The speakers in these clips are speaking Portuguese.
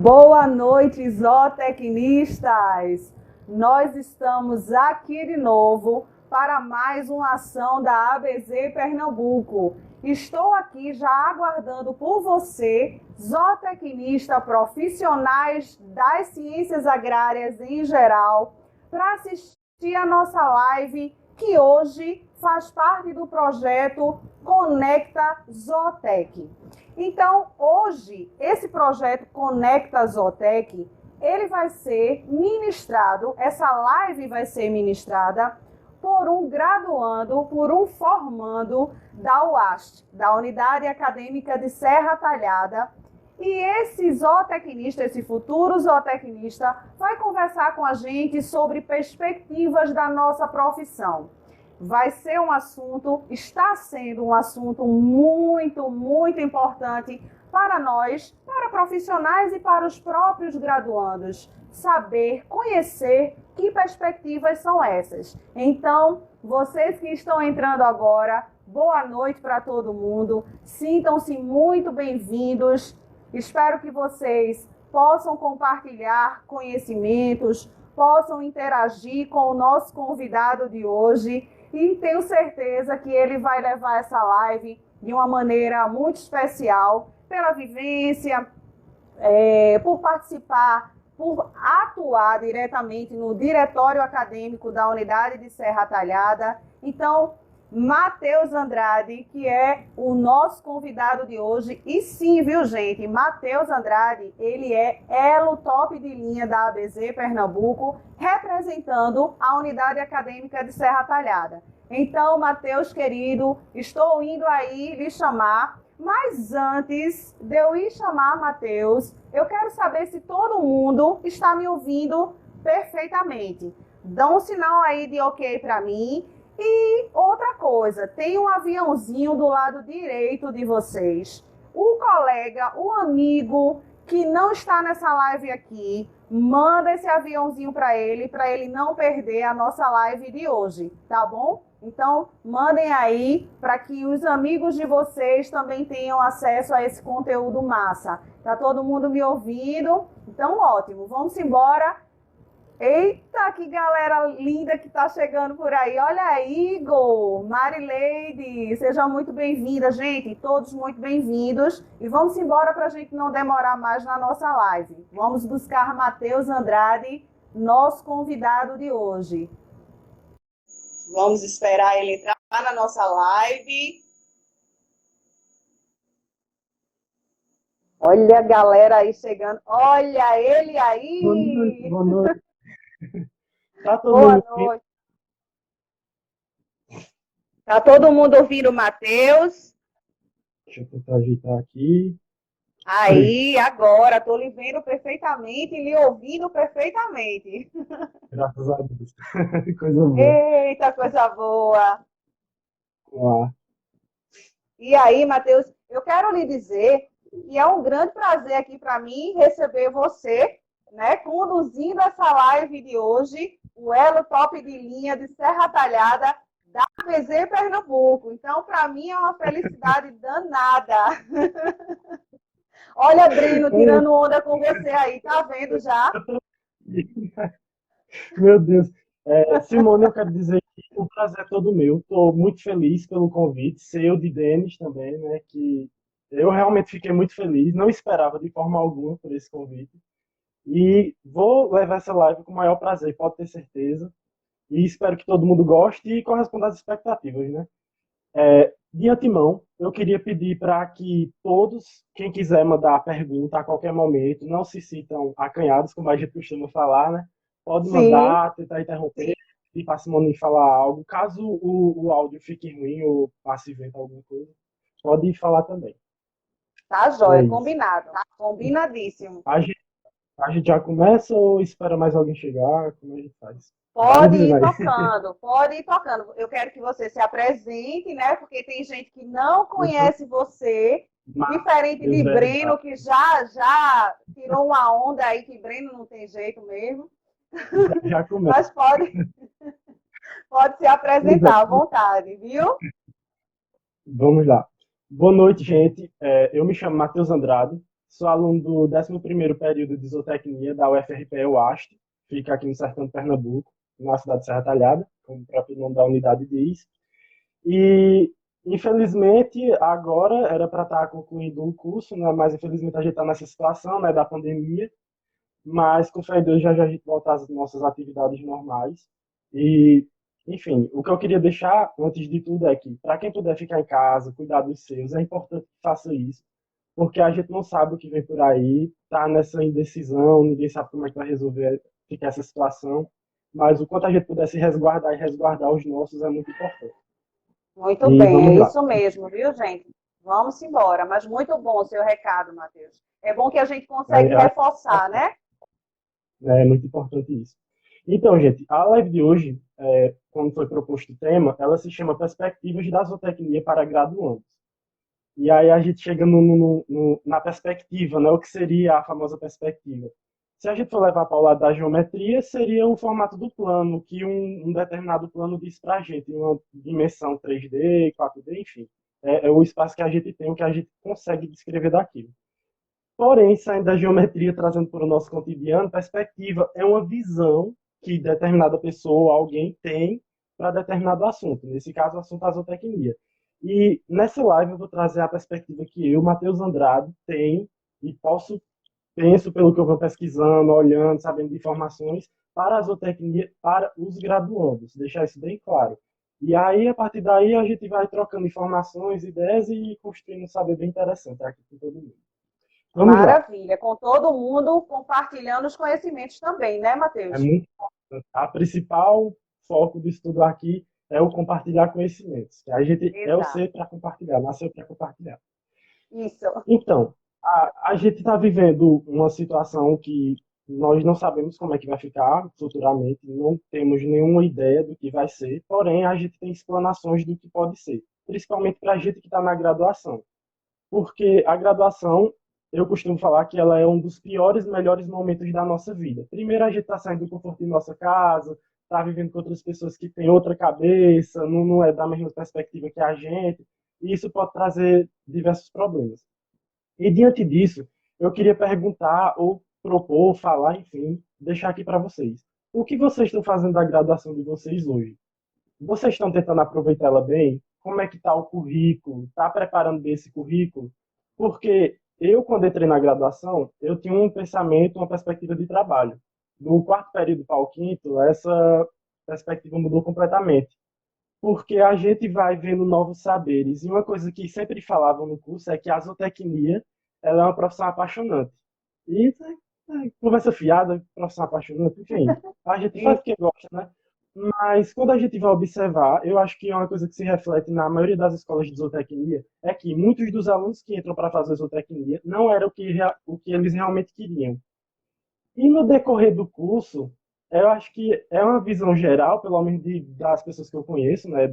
Boa noite, zootecnistas! Nós estamos aqui de novo para mais uma ação da ABZ Pernambuco. Estou aqui já aguardando por você, zootecnista, profissionais das ciências agrárias em geral, para assistir a nossa live que hoje faz parte do projeto Conecta Zootec. Então, hoje, esse projeto Conecta Zootec, ele vai ser ministrado, essa live vai ser ministrada por um graduando, por um formando da UAST, da Unidade Acadêmica de Serra Talhada. E esse zootecnista, esse futuro zootecnista, vai conversar com a gente sobre perspectivas da nossa profissão. Vai ser um assunto, está sendo um assunto muito, muito importante para nós, para profissionais e para os próprios graduandos. Saber, conhecer que perspectivas são essas. Então, vocês que estão entrando agora, boa noite para todo mundo. Sintam-se muito bem-vindos. Espero que vocês possam compartilhar conhecimentos, possam interagir com o nosso convidado de hoje. E tenho certeza que ele vai levar essa live de uma maneira muito especial, pela vivência, por participar, por atuar diretamente no diretório acadêmico da Unidade de Serra Talhada. Então, Matheus Andrade, que é o nosso convidado de hoje. E sim, viu, gente? Matheus Andrade, ele é elo top de linha da ABZ Pernambuco, representando a Unidade Acadêmica de Serra Talhada. Então, Matheus, querido, estou indo aí lhe chamar, mas antes de eu ir chamar Matheus, eu quero saber se todo mundo está me ouvindo perfeitamente. Dá um sinal aí de ok para mim. E outra coisa, tem um aviãozinho do lado direito de vocês. O colega, o amigo que não está nessa live aqui, manda esse aviãozinho para ele não perder a nossa live de hoje, tá bom? Então, mandem aí para que os amigos de vocês também tenham acesso a esse conteúdo massa. Tá todo mundo me ouvindo? Então, ótimo. Vamos embora. Eita, que galera linda que tá chegando por aí. Olha aí, Igor, Marileide, sejam muito bem-vindas, gente. Todos muito bem-vindos. E vamos embora para a gente não demorar mais na nossa live. Vamos buscar Matheus Andrade, nosso convidado de hoje. Vamos esperar ele entrar na nossa live. Olha a galera aí chegando. Olha ele aí. Boa noite, boa noite. Tá todo Boa mundo noite. Tá todo mundo ouvindo o Matheus? Deixa eu tentar ajeitar aqui. Aí, agora, estou lhe vendo perfeitamente e lhe ouvindo perfeitamente. Graças a Deus. Coisa boa. Eita, coisa boa. Olá. E aí, Matheus, eu quero lhe dizer que é um grande prazer aqui para mim receber você, né, conduzindo essa live de hoje, o elo top de linha de Serra Talhada da ABZ Pernambuco. Então, para mim é uma felicidade danada. Olha, Brino, tirando onda com você aí, tá vendo já? Meu Deus. Simone, eu quero dizer que o prazer é todo meu. Estou muito feliz pelo convite. Seu de Denis também, né? Que eu realmente fiquei muito feliz. Não esperava de forma alguma por esse convite. E vou levar essa live com o maior prazer, pode ter certeza. E espero que todo mundo goste e corresponda às expectativas, né? De antemão, eu queria pedir para que todos, quem quiser mandar pergunta a qualquer momento, não se sintam acanhados, como a gente costuma falar, né? Pode Sim. mandar, tentar interromper, e para a Simone falar algo. Caso o áudio fique ruim ou passe vento alguma coisa, pode falar também. Tá, É joia, isso. combinado. Combinadíssimo. A gente já começa ou espera mais alguém chegar? Como a gente faz? Pode ir tocando, pode ir tocando. Eu quero que você se apresente, né? Porque tem gente que não conhece você, diferente de Breno, que já tirou uma onda aí, que Breno não tem jeito mesmo. Já começa. Mas pode se apresentar à vontade, viu? Vamos lá. Boa noite, gente. Eu me chamo Matheus Andrade, Sou aluno do 11º período de zootecnia da UFRPE UAST, fica aqui no sertão de Pernambuco, na cidade de Serra Talhada, como o próprio nome da unidade diz. E, infelizmente, agora era para estar concluindo o curso, né? Mas infelizmente a gente está nessa situação, né, da pandemia. Mas, com fé em Deus, já já a gente volta às nossas atividades normais. E, enfim, o que eu queria deixar, antes de tudo, é que, para quem puder ficar em casa, cuidar dos seus, é importante que faça isso, porque a gente não sabe o que vem por aí, tá nessa indecisão, ninguém sabe como é que vai resolver ficar essa situação, mas o quanto a gente puder se resguardar e resguardar os nossos é muito importante. Muito E bem, vamos é lá. isso mesmo, viu, gente? Vamos embora. Mas muito bom o seu recado, Matheus. É bom que a gente consegue É, reforçar, né? é muito importante isso. Então, gente, a live de hoje, quando foi proposto o tema, ela se chama Perspectivas da Zootecnia para Graduandos. E aí a gente chega na perspectiva, né? O que seria a famosa perspectiva? Se a gente for levar para o lado da geometria, seria o formato do plano, que um determinado plano diz para a gente, em uma dimensão 3D, 4D, enfim. É o espaço que a gente tem, o que a gente consegue descrever daquilo. Porém, saindo da geometria, trazendo para o nosso cotidiano, perspectiva é uma visão que determinada pessoa, alguém tem para determinado assunto. Nesse caso, o assunto é a zootecnia. E nessa live eu vou trazer a perspectiva que eu, Matheus Andrade, tenho e penso pelo que eu vou pesquisando, olhando, sabendo de informações, para a zootecnia, para os graduandos. Deixar isso bem claro. E aí, a partir daí, a gente vai trocando informações, ideias e construindo um saber bem interessante aqui com todo mundo. Vamos lá. Maravilha. Com todo mundo compartilhando os conhecimentos também, né, É Matheus? muito importante. A principal foco do estudo aqui é o compartilhar conhecimentos. A gente é o Exato. ser para compartilhar, nasceu para compartilhar. Isso. Então, a gente está vivendo uma situação que nós não sabemos como é que vai ficar futuramente, não temos nenhuma ideia do que vai ser, porém a gente tem explanações do que pode ser, principalmente para a gente que está na graduação. Porque a graduação, eu costumo falar que ela é um dos piores, melhores momentos da nossa vida. Primeiro, a gente está saindo do conforto de nossa casa, está vivendo com outras pessoas que têm outra cabeça, não é da mesma perspectiva que a gente, e isso pode trazer diversos problemas. E diante disso, eu queria perguntar, ou propor, falar, enfim, deixar aqui para vocês. O que vocês estão fazendo da graduação de vocês hoje? Vocês estão tentando aproveitar ela bem? Como é que está o currículo? Está preparando bem esse currículo? Porque eu, quando entrei na graduação, eu tinha um pensamento, uma perspectiva de trabalho. Do quarto período para o quinto, essa perspectiva mudou completamente. Porque a gente vai vendo novos saberes. E uma coisa que sempre falavam no curso é que a zootecnia ela é uma profissão apaixonante. E conversa fiada, profissão apaixonante, enfim. A gente faz Isso. porque gosta, né? Mas quando a gente vai observar, eu acho que é uma coisa que se reflete na maioria das escolas de zootecnia, é que muitos dos alunos que entram para fazer zootecnia não era o que eles realmente queriam. E no decorrer do curso, eu acho que é uma visão geral, pelo menos das pessoas que eu conheço, né,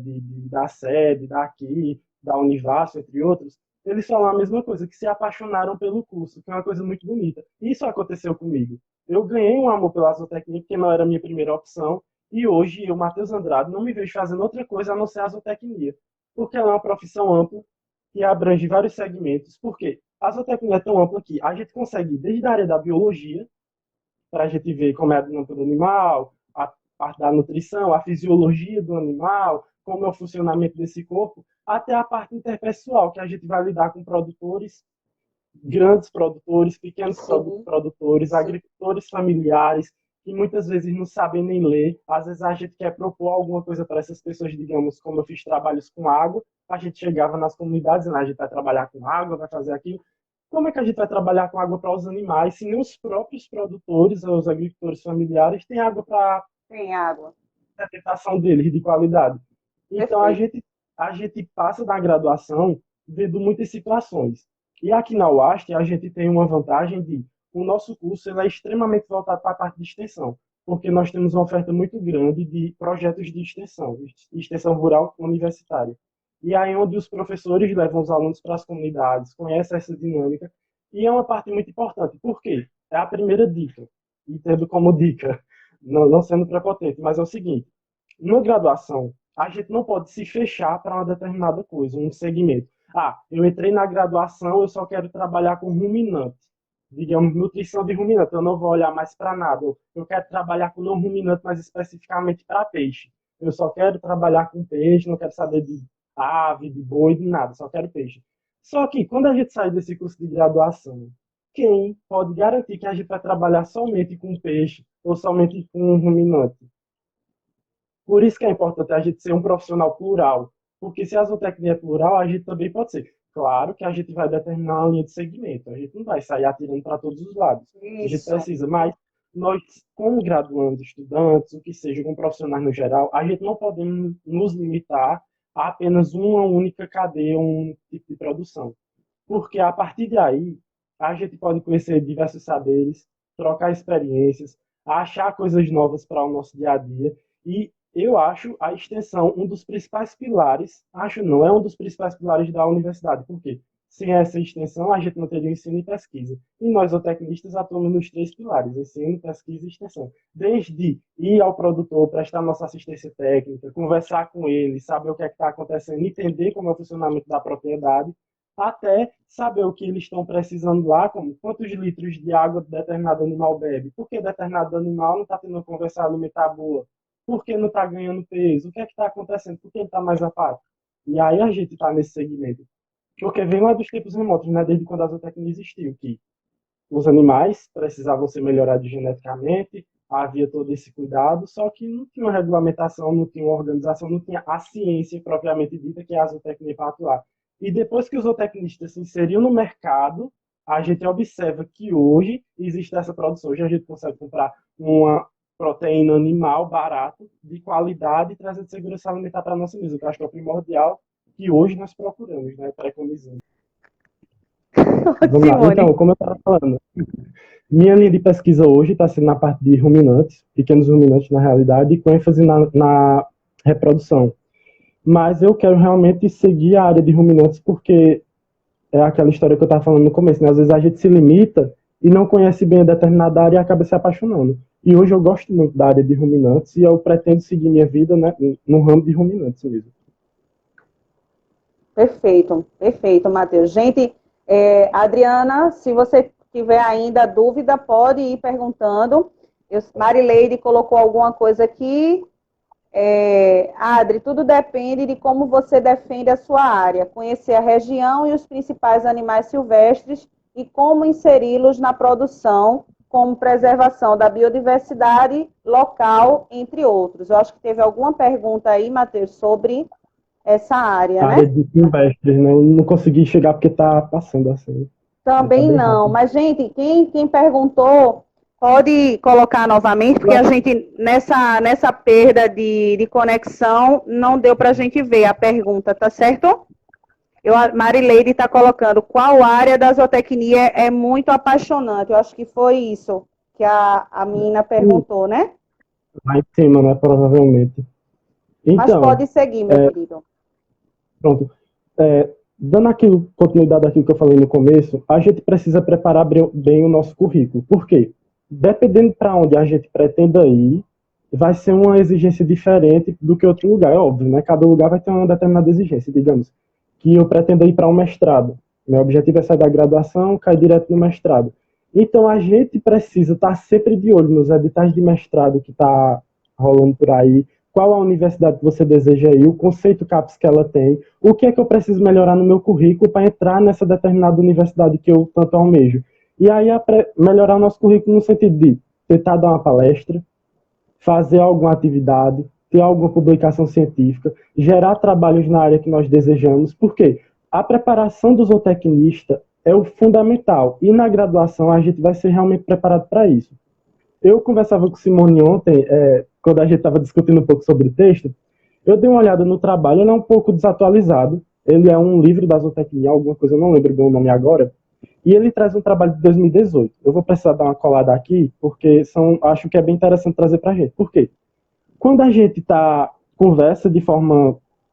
da sede, daqui, da Univasso, entre outros, eles falam a mesma coisa, que se apaixonaram pelo curso, que é uma coisa muito bonita. Isso aconteceu comigo. Eu ganhei um amor pela zootecnia, porque não era a minha primeira opção, e hoje eu, Matheus Andrade, não me vejo fazendo outra coisa a não ser a zootecnia, porque ela é uma profissão ampla, que abrange vários segmentos. Por quê? A zootecnia é tão ampla que a gente consegue ir desde a área da biologia, para a gente ver como é a dinâmica do animal, a parte da nutrição, a fisiologia do animal, como é o funcionamento desse corpo, até a parte interpessoal, que a gente vai lidar com produtores, grandes produtores, pequenos Sim, produtores, sim. agricultores familiares, que muitas vezes não sabem nem ler. Às vezes a gente quer propor alguma coisa para essas pessoas, digamos, como eu fiz trabalhos com água, a gente chegava nas comunidades, né, a gente vai trabalhar com água, vai fazer aquilo, como é que a gente vai trabalhar com água para os animais se nem os próprios produtores, os agricultores familiares, têm água para Tem água. a alimentação deles de qualidade? Então Perfeito. a gente passa na graduação vendo muitas situações. E aqui na UAST a gente tem uma vantagem de o nosso curso ele é extremamente voltado para a parte de extensão, porque nós temos uma oferta muito grande de projetos de extensão, extensão rural universitária. E aí onde os professores levam os alunos para as comunidades, conhecem essa dinâmica, e é uma parte muito importante. Por quê? É a primeira dica, e tendo como dica, não sendo prepotente, mas é o seguinte, na graduação, a gente não pode se fechar para uma determinada coisa, um segmento. Ah, eu entrei na graduação, eu só quero trabalhar com ruminante. digamos, nutrição de ruminante, eu não vou olhar mais para nada. Eu quero trabalhar com não ruminante, mas especificamente para peixe. Eu só quero trabalhar com peixe, não quero saber de ave, de boi, de nada, só quero peixe. Só que quando a gente sai desse curso de graduação, quem pode garantir que a gente vai trabalhar somente com peixe ou somente com ruminante? Por isso que é importante a gente ser um profissional plural, porque se a zootecnia é plural, a gente também pode ser. Claro que a gente vai determinar uma linha de segmento, a gente não vai sair atirando para todos os lados. A gente Isso. precisa, mas nós, como graduandos, estudantes, o que seja, como profissionais no geral, a gente não podemos nos limitar a apenas uma única cadeia, um tipo de produção. Porque a partir daí, a gente pode conhecer diversos saberes, trocar experiências, achar coisas novas para o nosso dia a dia. E eu acho a extensão um dos principais pilares, acho não, é um dos principais pilares da universidade. Por quê? Sem essa extensão, a gente não teria ensino e pesquisa. E nós, zootecnistas, atuamos nos três pilares, ensino, pesquisa e extensão. Desde ir ao produtor, prestar nossa assistência técnica, conversar com ele, saber o que é que está acontecendo, entender como é o funcionamento da propriedade, até saber o que eles estão precisando lá, como quantos litros de água determinado animal bebe, por que determinado animal não está tendo uma conversa alimentar boa, por que não está ganhando peso, o que é que está acontecendo, por que ele está mais apático. E aí a gente está nesse segmento. Porque vem lá dos tempos remotos, né? Desde quando a zootecnia existiu, que os animais precisavam ser melhorados geneticamente, havia todo esse cuidado, só que não tinha uma regulamentação, não tinha uma organização, não tinha a ciência propriamente dita que é a zootecnia para atuar. E depois que os zootecnistas se inseriram no mercado, a gente observa que hoje existe essa produção. Hoje a gente consegue comprar uma proteína animal barato, de qualidade, e trazendo segurança alimentar para a nossa mesa, que eu acho que é o primordial que hoje nós procuramos, né, preconizando. Vamos lá. Simone. Então, como eu estava falando, minha linha de pesquisa hoje está sendo na parte de ruminantes, pequenos ruminantes na realidade, com ênfase na reprodução. Mas eu quero realmente seguir a área de ruminantes porque é aquela história que eu estava falando no começo, né? Às vezes a gente se limita e não conhece bem a determinada área e acaba se apaixonando. E hoje eu gosto muito da área de ruminantes e eu pretendo seguir minha vida, né, no ramo de ruminantes mesmo. Perfeito, perfeito, Matheus. Gente, Adriana, se você tiver ainda dúvida, pode ir perguntando. Marileide colocou alguma coisa aqui. Adri, tudo depende de como você defende a sua área, conhecer a região e os principais animais silvestres e como inseri-los na produção, como preservação da biodiversidade local, entre outros. Eu acho que teve alguma pergunta aí, Matheus, sobre essa área, A né? área de silvestres, né? Eu não consegui chegar porque está passando assim. Também Tá bem não. rápido. Mas, gente, quem perguntou, pode colocar novamente, porque a gente, nessa perda de conexão, não deu para a gente ver a pergunta, tá certo? A Marileide está colocando, qual área da zootecnia é muito apaixonante? Eu acho que foi isso que a menina perguntou, né? Lá em cima, né? Provavelmente. Mas Então, pode seguir, meu querido. pronto. Dando continuidade àquilo que eu falei no começo, a gente precisa preparar bem o nosso currículo. Por quê? Dependendo para onde a gente pretenda ir, vai ser uma exigência diferente do que outro lugar. É óbvio, né? Cada lugar vai ter uma determinada exigência. Digamos que eu pretendo ir para um mestrado. Meu objetivo é sair da graduação, cair direto no mestrado. Então, a gente precisa estar sempre de olho nos editais de mestrado que está rolando por aí, qual a universidade que você deseja ir, o conceito CAPES que ela tem, o que é que eu preciso melhorar no meu currículo para entrar nessa determinada universidade que eu tanto almejo. E aí melhorar o nosso currículo no sentido de tentar dar uma palestra, fazer alguma atividade, ter alguma publicação científica, gerar trabalhos na área que nós desejamos, porque a preparação do zootecnista é o fundamental, e na graduação a gente vai ser realmente preparado para isso. Eu conversava com o Simone ontem, quando a gente estava discutindo um pouco sobre o texto, eu dei uma olhada no trabalho, ele é um pouco desatualizado, ele é um livro da zootecnia, alguma coisa, eu não lembro bem o nome agora, e ele traz um trabalho de 2018. Eu vou precisar dar uma colada aqui, porque acho que é bem interessante trazer para a gente. Por quê? Quando a gente conversa de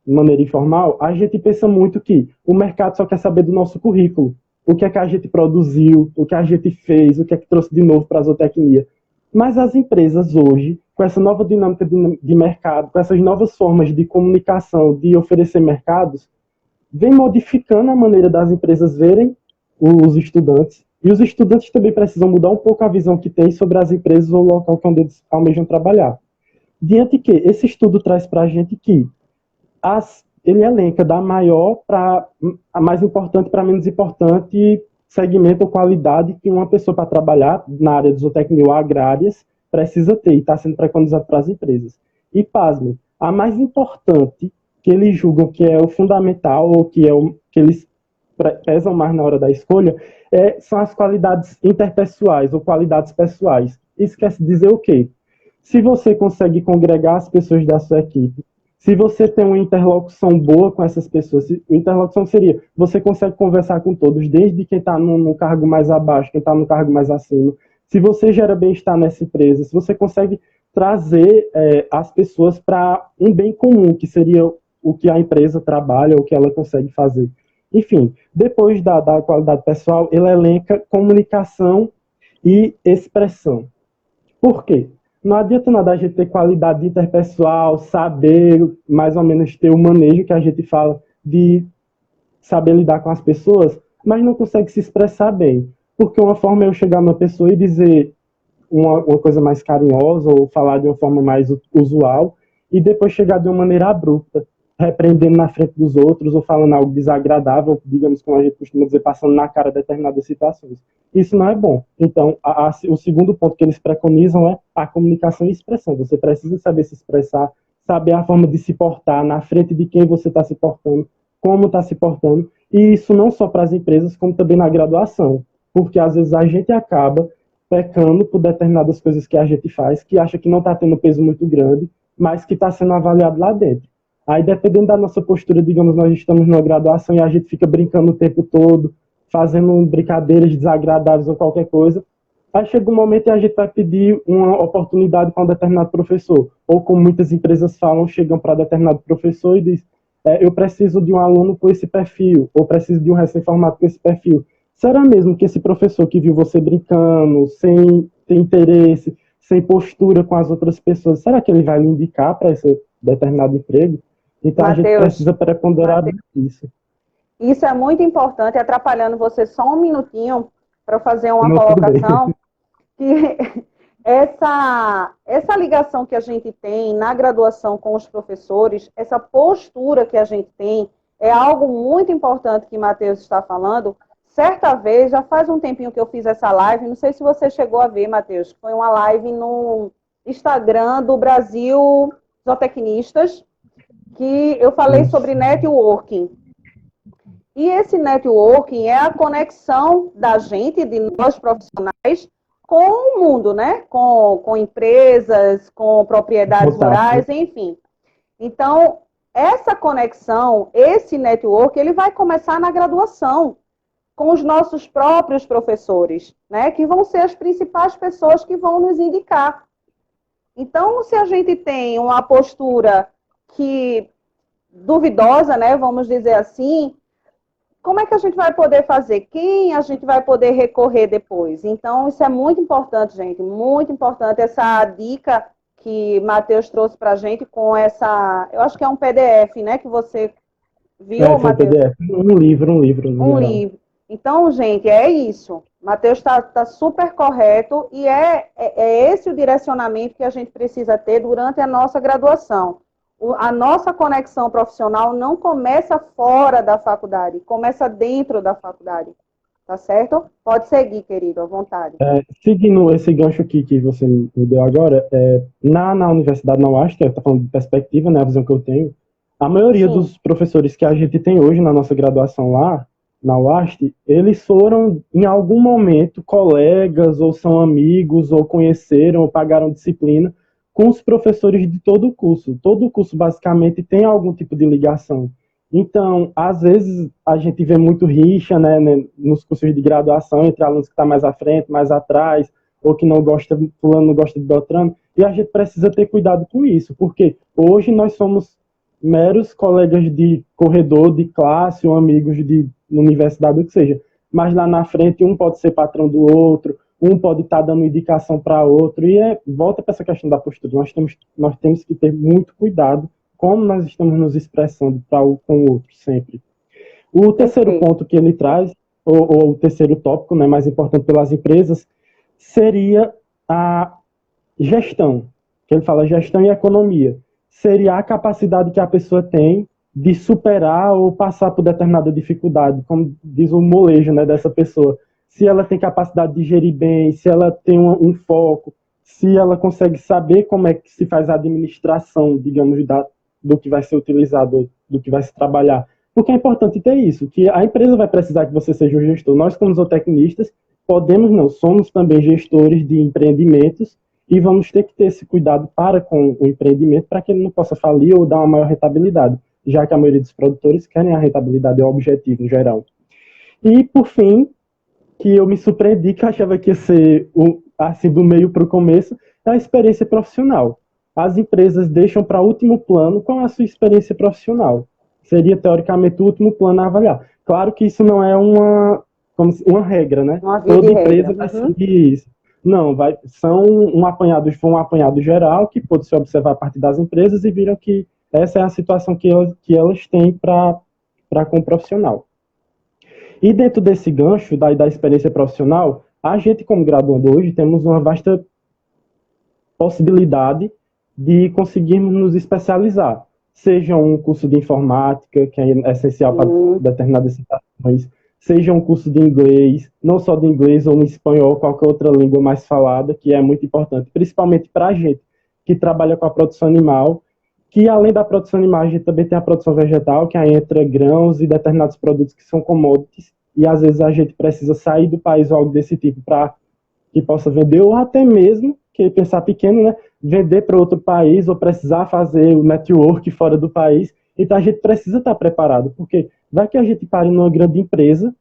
maneira informal, a gente pensa muito que o mercado só quer saber do nosso currículo. O que é que a gente produziu, o que a gente fez, o que é que trouxe de novo para a zootecnia. Mas as empresas hoje, com essa nova dinâmica de mercado, com essas novas formas de comunicação, de oferecer mercados, vem modificando a maneira das empresas verem os estudantes, E os estudantes também precisam mudar um pouco a visão que têm sobre as empresas ou o local onde eles almejam trabalhar. Diante que esse estudo traz para a gente que ele elenca da maior para a mais importante para menos importante segmento ou qualidade que uma pessoa para trabalhar na área de zootecnia ou agrárias precisa ter e está sendo preconizado para as empresas. E, pasmem, a mais importante que eles julgam que é o fundamental ou que é o que eles pesam mais na hora da escolha são as qualidades interpessoais ou qualidades pessoais. Isso quer dizer o quê? Se você consegue congregar as pessoas da sua equipe, se você tem uma interlocução boa com essas pessoas, interlocução seria, você consegue conversar com todos, desde quem está no cargo mais abaixo, quem está no cargo mais acima. Se você gera bem-estar nessa empresa, se você consegue trazer as pessoas para um bem comum, que seria o que a empresa trabalha, o que ela consegue fazer. Enfim, depois da qualidade pessoal, ele elenca comunicação e expressão. Por quê? Não adianta nada a gente ter qualidade interpessoal, saber mais ou menos ter o manejo que a gente fala de saber lidar com as pessoas, mas não consegue se expressar bem. Porque uma forma é eu chegar numa pessoa e dizer uma coisa mais carinhosa ou falar de uma forma mais usual e depois chegar de uma maneira abrupta, repreendendo na frente dos outros ou falando algo desagradável, digamos como a gente costuma dizer, passando na cara determinadas situações. Isso não é bom. Então, o segundo ponto que eles preconizam é a comunicação e expressão. Você precisa saber se expressar, saber a forma de se portar na frente de quem você está se portando, como está se portando, e isso não só para as empresas, como também na graduação, porque às vezes a gente acaba pecando por determinadas coisas que a gente faz, que acha que não está tendo peso muito grande, mas que está sendo avaliado lá dentro. Aí, dependendo da nossa postura, digamos, nós estamos numa graduação e a gente fica brincando o tempo todo, fazendo brincadeiras desagradáveis ou qualquer coisa, aí chega um momento e a gente vai pedir uma oportunidade para um determinado professor. Ou, como muitas empresas falam, chegam para determinado professor e diz, eu preciso de um aluno com esse perfil, ou preciso de um recém-formado com esse perfil. Será mesmo que esse professor que viu você brincando, sem ter interesse, sem postura com as outras pessoas, será que ele vai lhe indicar para esse determinado emprego? Então, Mateus, a gente precisa preponderar isso. Isso é muito importante, atrapalhando você só um minutinho para fazer uma colocação, que essa ligação que a gente tem na graduação com os professores, essa postura que a gente tem, é algo muito importante que Matheus está falando. Certa vez, já faz um tempinho que eu fiz essa live, não sei se você chegou a ver, Matheus, foi uma live no Instagram do Brasil Zootecnistas, que eu falei sobre networking. E esse networking é a conexão da gente, de nós profissionais, com o mundo, né? Com empresas, com propriedades rurais, enfim. Então, essa conexão, esse network, ele vai começar na graduação, com os nossos próprios professores, né? Que vão ser as principais pessoas que vão nos indicar. Então, se a gente tem uma postura que duvidosa, né, vamos dizer assim, como é que a gente vai poder fazer? Quem a gente vai poder recorrer depois? Então, isso é muito importante, gente, muito importante essa dica que Matheus trouxe para a gente com essa, eu acho que é um PDF, né, que você viu, Matheus? PDF, um livro. Então, gente, é isso. Matheus está super correto e é esse o direcionamento que a gente precisa ter durante a nossa graduação. A nossa conexão profissional não começa fora da faculdade, começa dentro da faculdade, tá certo? Pode seguir, querido, à vontade. Seguindo esse gancho aqui que você me deu agora, na universidade, na UAST, eu estou falando de perspectiva, né, a visão que eu tenho, a maioria dos professores que a gente tem hoje na nossa graduação lá, na UAST, eles foram, em algum momento, colegas, ou são amigos, ou conheceram, ou pagaram disciplina, com os professores de todo o curso. Todo o curso, basicamente, tem algum tipo de ligação. Então, às vezes, a gente vê muito rixa, né, nos cursos de graduação, entre alunos que estão mais à frente, mais atrás, ou que não gosta, fulano não gosta de Beltrano, e a gente precisa ter cuidado com isso, porque hoje nós somos meros colegas de corredor, de classe, ou amigos de universidade, o que seja. Mas lá na frente, um pode ser patrão do outro, um pode estar dando indicação para outro, e volta para essa questão da postura. Nós temos que ter muito cuidado como nós estamos nos expressando com o outro sempre. O terceiro ponto que ele traz ou o terceiro tópico, né, mais importante pelas empresas, seria a gestão, que ele fala gestão e economia. Seria a capacidade que a pessoa tem de superar ou passar por determinada dificuldade, como diz o molejo, né, dessa pessoa. Se ela tem capacidade de gerir bem, se ela tem um foco, se ela consegue saber como é que se faz a administração, digamos, do que vai ser utilizado, do que vai se trabalhar. Porque é importante ter isso, que a empresa vai precisar que você seja um gestor. Nós, como zootecnistas, podemos não, somos também gestores de empreendimentos e vamos ter que ter esse cuidado para com o empreendimento para que ele não possa falir ou dar uma maior rentabilidade, já que a maioria dos produtores querem a rentabilidade, é o objetivo em geral. E, por fim, que eu me surpreendi, que eu achava que ia ser assim, do meio para o começo, é a experiência profissional. As empresas deixam para último plano qual é a sua experiência profissional. Seria, teoricamente, o último plano a avaliar. Claro que isso não é uma regra, né? Toda empresa vai seguir isso. Não, foi um apanhado geral que pôde se observar a partir das empresas e viram que essa é a situação que elas têm para com o profissional. E dentro desse gancho da experiência profissional, a gente, como graduando hoje, temos uma vasta possibilidade de conseguirmos nos especializar. Seja um curso de informática, que é essencial para determinadas situações, seja um curso de inglês, não só de inglês, ou em espanhol, qualquer outra língua mais falada, que é muito importante, principalmente para a gente que trabalha com a produção animal, que além da produção animal, a gente também tem a produção vegetal, que aí entra grãos e determinados produtos que são commodities, e às vezes a gente precisa sair do país ou algo desse tipo para que possa vender, ou até mesmo, que pensar pequeno, né, vender para outro país, ou precisar fazer o network fora do país. Então a gente precisa estar preparado, porque vai que a gente pare numa grande empresa,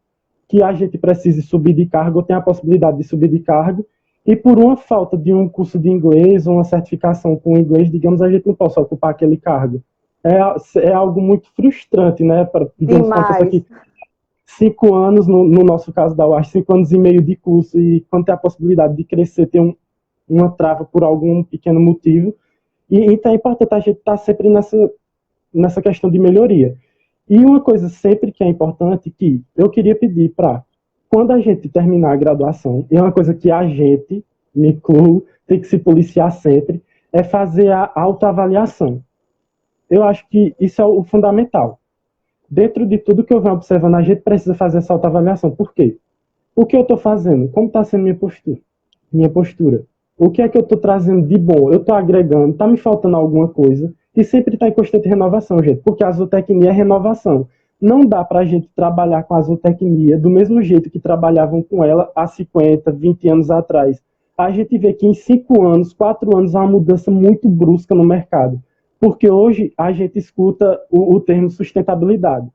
que a gente precise subir de cargo, ou tem a possibilidade de subir de cargo, e por uma falta de um curso de inglês, ou uma certificação com inglês, digamos, a gente não possa ocupar aquele cargo. É algo muito frustrante, né, digamos, uma pessoa que 5 anos, no nosso caso da UAS, 5 anos e meio de curso, e quando tem a possibilidade de crescer, ter uma trava por algum pequeno motivo. Então é importante a gente estar sempre nessa questão de melhoria. E uma coisa sempre que é importante, que eu queria pedir para, quando a gente terminar a graduação, e é uma coisa que a gente, me incluo, tem que se policiar sempre, é fazer a autoavaliação. Eu acho que isso é o fundamental. Dentro de tudo que eu venho observando, a gente precisa fazer essa autoavaliação. Por quê? O que eu estou fazendo? Como está sendo minha postura? O que é que eu estou trazendo de bom? Eu estou agregando? Está me faltando alguma coisa? E sempre está em constante renovação, gente, porque a zootecnia é renovação. Não dá para a gente trabalhar com a zootecnia do mesmo jeito que trabalhavam com ela há 50, 20 anos atrás. A gente vê que em 5 anos, 4 anos, há uma mudança muito brusca no mercado. Porque hoje a gente escuta o termo sustentabilidade.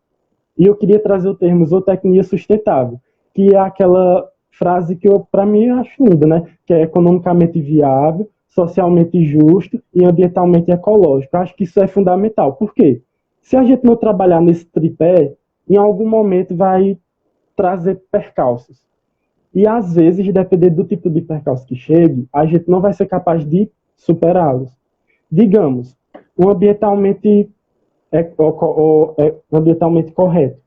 E eu queria trazer o termo zootecnia sustentável, que é aquela frase que para mim, eu acho linda, né? Que é economicamente viável, socialmente justo e ambientalmente ecológico. Eu acho que isso é fundamental. Por quê? Se a gente não trabalhar nesse tripé, em algum momento vai trazer percalços. E às vezes, dependendo do tipo de percalço que chegue, a gente não vai ser capaz de superá-los. Digamos, um ambientalmente correto.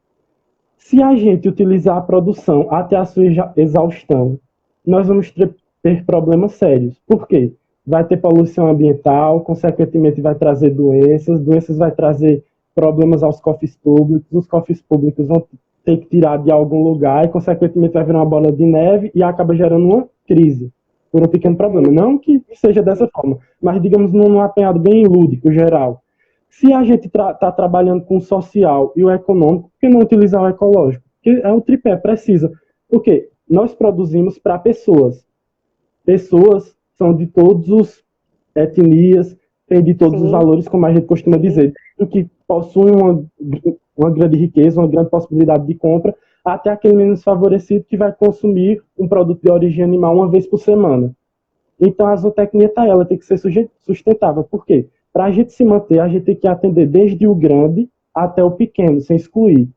Se a gente utilizar a produção até a sua exaustão, nós vamos ter problemas sérios. Por quê? Vai ter poluição ambiental, consequentemente vai trazer doenças vai trazer problemas aos cofres públicos, os cofres públicos vão ter que tirar de algum lugar e, consequentemente, vai virar uma bola de neve e acaba gerando uma crise por um pequeno problema. Não que seja dessa forma, mas, digamos, num apanhado bem lúdico, geral. Se a gente está trabalhando com o social e o econômico, por que não utilizar o ecológico? Porque é o tripé, precisa. Por quê? Nós produzimos para pessoas. Pessoas são de todas as etnias, tem de todos os valores, como a gente costuma dizer, do que possuem uma grande riqueza, uma grande possibilidade de compra, até aquele menos favorecido que vai consumir um produto de origem animal uma vez por semana. Então a zootecnia ela tem que ser sustentável. Por quê? Para a gente se manter, a gente tem que atender desde o grande até o pequeno, sem excluir.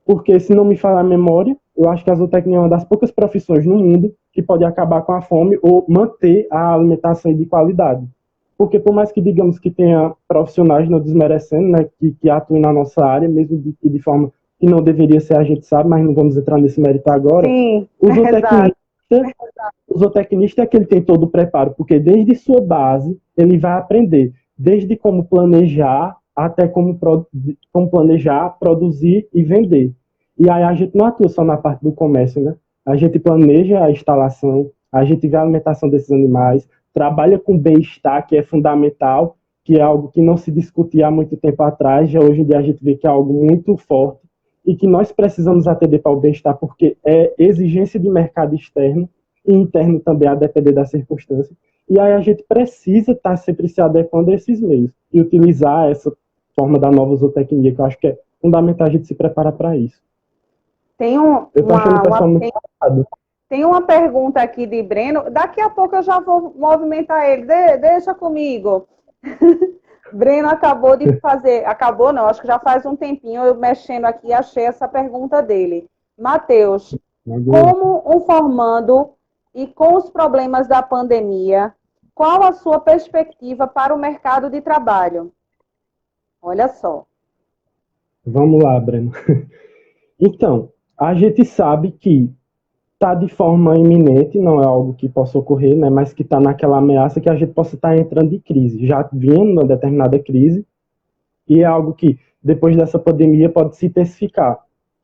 Porque, se não me falar a memória, eu acho que a zootecnia é uma das poucas profissões no mundo que pode acabar com a fome ou manter a alimentação de qualidade. Porque, por mais que digamos que tenha profissionais, não desmerecendo, né, que atuem na nossa área, mesmo de forma que não deveria ser, a gente sabe, mas não vamos entrar nesse mérito agora. Sim, O exato. zootecnista, o zootecnista é que ele tem todo o preparo, porque desde sua base ele vai aprender, desde como planejar até como planejar, produzir e vender. E aí a gente não atua só na parte do comércio, né? A gente planeja a instalação, a gente vê a alimentação desses animais, trabalha com bem-estar, que é fundamental, que é algo que não se discutia há muito tempo atrás, já hoje em dia a gente vê que é algo muito forte e que nós precisamos atender para o bem-estar, porque é exigência de mercado externo e interno também, a depender da circunstância. E aí a gente precisa estar sempre se adequando a esses meios e utilizar essa forma da nova zootecnia, que eu acho que é fundamental a gente se preparar para isso. Tem, Eu estou achando o pessoal muito ocupado. Tem uma pergunta aqui de Breno. Daqui a pouco eu já vou movimentar ele. Deixa comigo. Breno acabou de fazer. Acabou não, acho que já faz um tempinho eu mexendo aqui e achei essa pergunta dele. Matheus, como um formando e com os problemas da pandemia, qual a sua perspectiva para o mercado de trabalho? Olha só. Vamos lá, Breno. Então, a gente sabe que está de forma iminente, não é algo que possa ocorrer, né, mas que está naquela ameaça que a gente possa estar entrando em crise, já vindo numa determinada crise, e é algo que, depois dessa pandemia, pode se intensificar,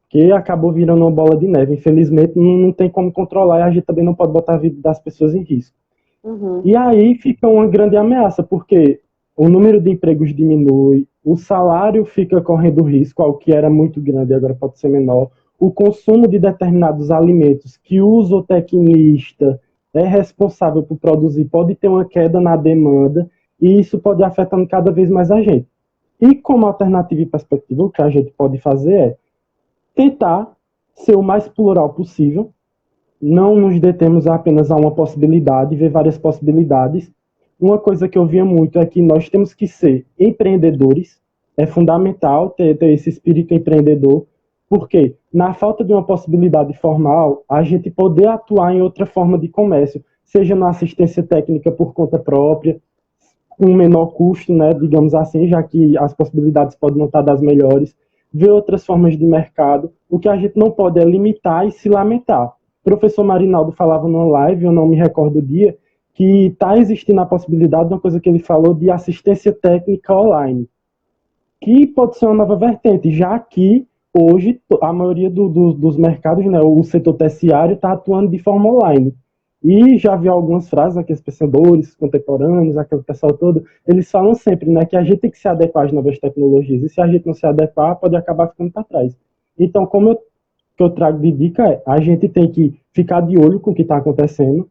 que acabou virando uma bola de neve. Infelizmente, não tem como controlar, e a gente também não pode botar a vida das pessoas em risco. Uhum. E aí fica uma grande ameaça, porque o número de empregos diminui, o salário fica correndo risco, ao que era muito grande, agora pode ser menor, o consumo de determinados alimentos que o zootecnista é responsável por produzir pode ter uma queda na demanda e isso pode ir afetando cada vez mais a gente. E como alternativa e perspectiva, o que a gente pode fazer é tentar ser o mais plural possível, não nos detemos apenas a uma possibilidade, ver várias possibilidades. Uma coisa que eu via muito é que nós temos que ser empreendedores, é fundamental ter esse espírito empreendedor, porque na falta de uma possibilidade formal, a gente poder atuar em outra forma de comércio, seja na assistência técnica por conta própria, com menor custo, né, digamos assim, já que as possibilidades podem não estar das melhores, ver outras formas de mercado. O que a gente não pode é limitar e se lamentar. O professor Marinaldo falava numa live, eu não me recordo o dia, que está existindo a possibilidade de uma coisa que ele falou de assistência técnica online, que pode ser uma nova vertente, já que hoje a maioria dos mercados, né, o setor terciário está atuando de forma online. E já vi algumas frases, aqueles pensadores contemporâneos, aquele pessoal todo, eles falam sempre, né, que a gente tem que se adequar às novas tecnologias, e se a gente não se adequar, pode acabar ficando para trás. Então, que eu trago de dica é, a gente tem que ficar de olho com o que está acontecendo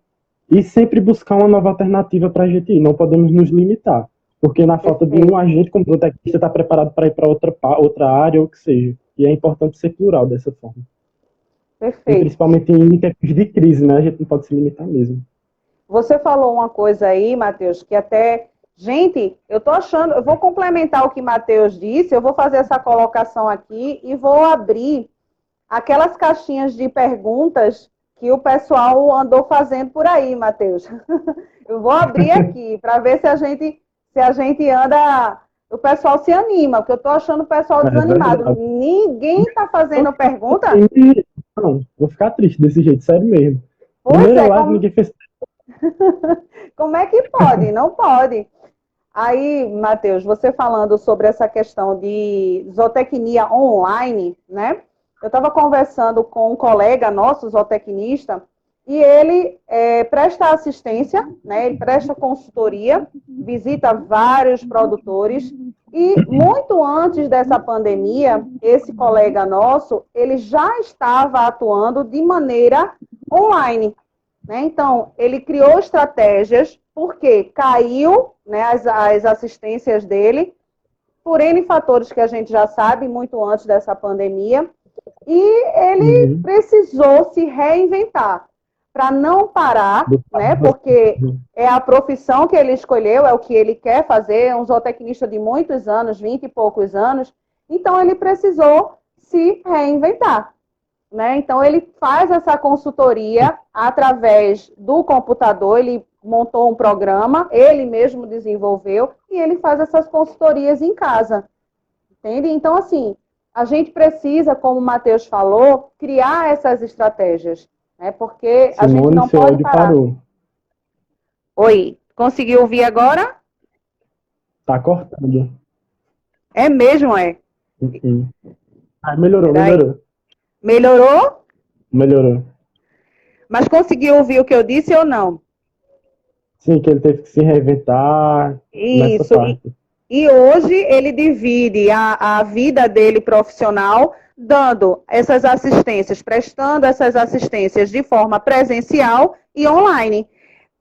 e sempre buscar uma nova alternativa para a gente ir, não podemos nos limitar, porque na falta de um agente, como o tecnista está preparado para ir para outra área, ou o que seja, e é importante ser plural dessa forma. Perfeito. E principalmente em tempos de crise, né? A gente não pode se limitar mesmo. Você falou uma coisa aí, Matheus, que até... Gente, eu tô achando... Eu vou complementar o que Matheus disse, eu vou fazer essa colocação aqui e vou abrir aquelas caixinhas de perguntas que o pessoal andou fazendo por aí, Matheus. Eu vou abrir aqui para ver se a gente anda... O pessoal se anima, porque eu tô achando o pessoal desanimado. Verdade. Ninguém tá fazendo pergunta? Não, vou ficar triste desse jeito, sério mesmo. Pois Primeira é, live, ninguém fez. como é que pode? Não pode. Aí, Matheus, você falando sobre essa questão de zootecnia online, né? Eu estava conversando com um colega nosso, zootecnista, e ele presta assistência, né? Ele presta consultoria, visita vários produtores, e muito antes dessa pandemia, esse colega nosso, ele já estava atuando de maneira online, né? Então, ele criou estratégias, porque caiu, né, as assistências dele, por N fatores que a gente já sabe, muito antes dessa pandemia, e ele precisou se reinventar para não parar, né, porque é a profissão que ele escolheu, é o que ele quer fazer, é um zootecnista de muitos anos, 20 e poucos anos, então ele precisou se reinventar. Né? Então, ele faz essa consultoria através do computador, ele montou um programa, ele mesmo desenvolveu, e ele faz essas consultorias em casa. Entende? Então, assim, a gente precisa, como o Matheus falou, criar essas estratégias, né? Porque a gente Simone, não seu pode áudio parar. parou. Oi, conseguiu ouvir agora? Tá cortando. É mesmo, é? Uhum. Ah, melhorou, Peraí. melhorou. Melhorou? Melhorou. Mas conseguiu ouvir o que eu disse ou não? Sim, que ele teve que se reinventar nessa Isso. parte. E hoje ele divide a vida dele profissional dando essas assistências, prestando essas assistências de forma presencial e online.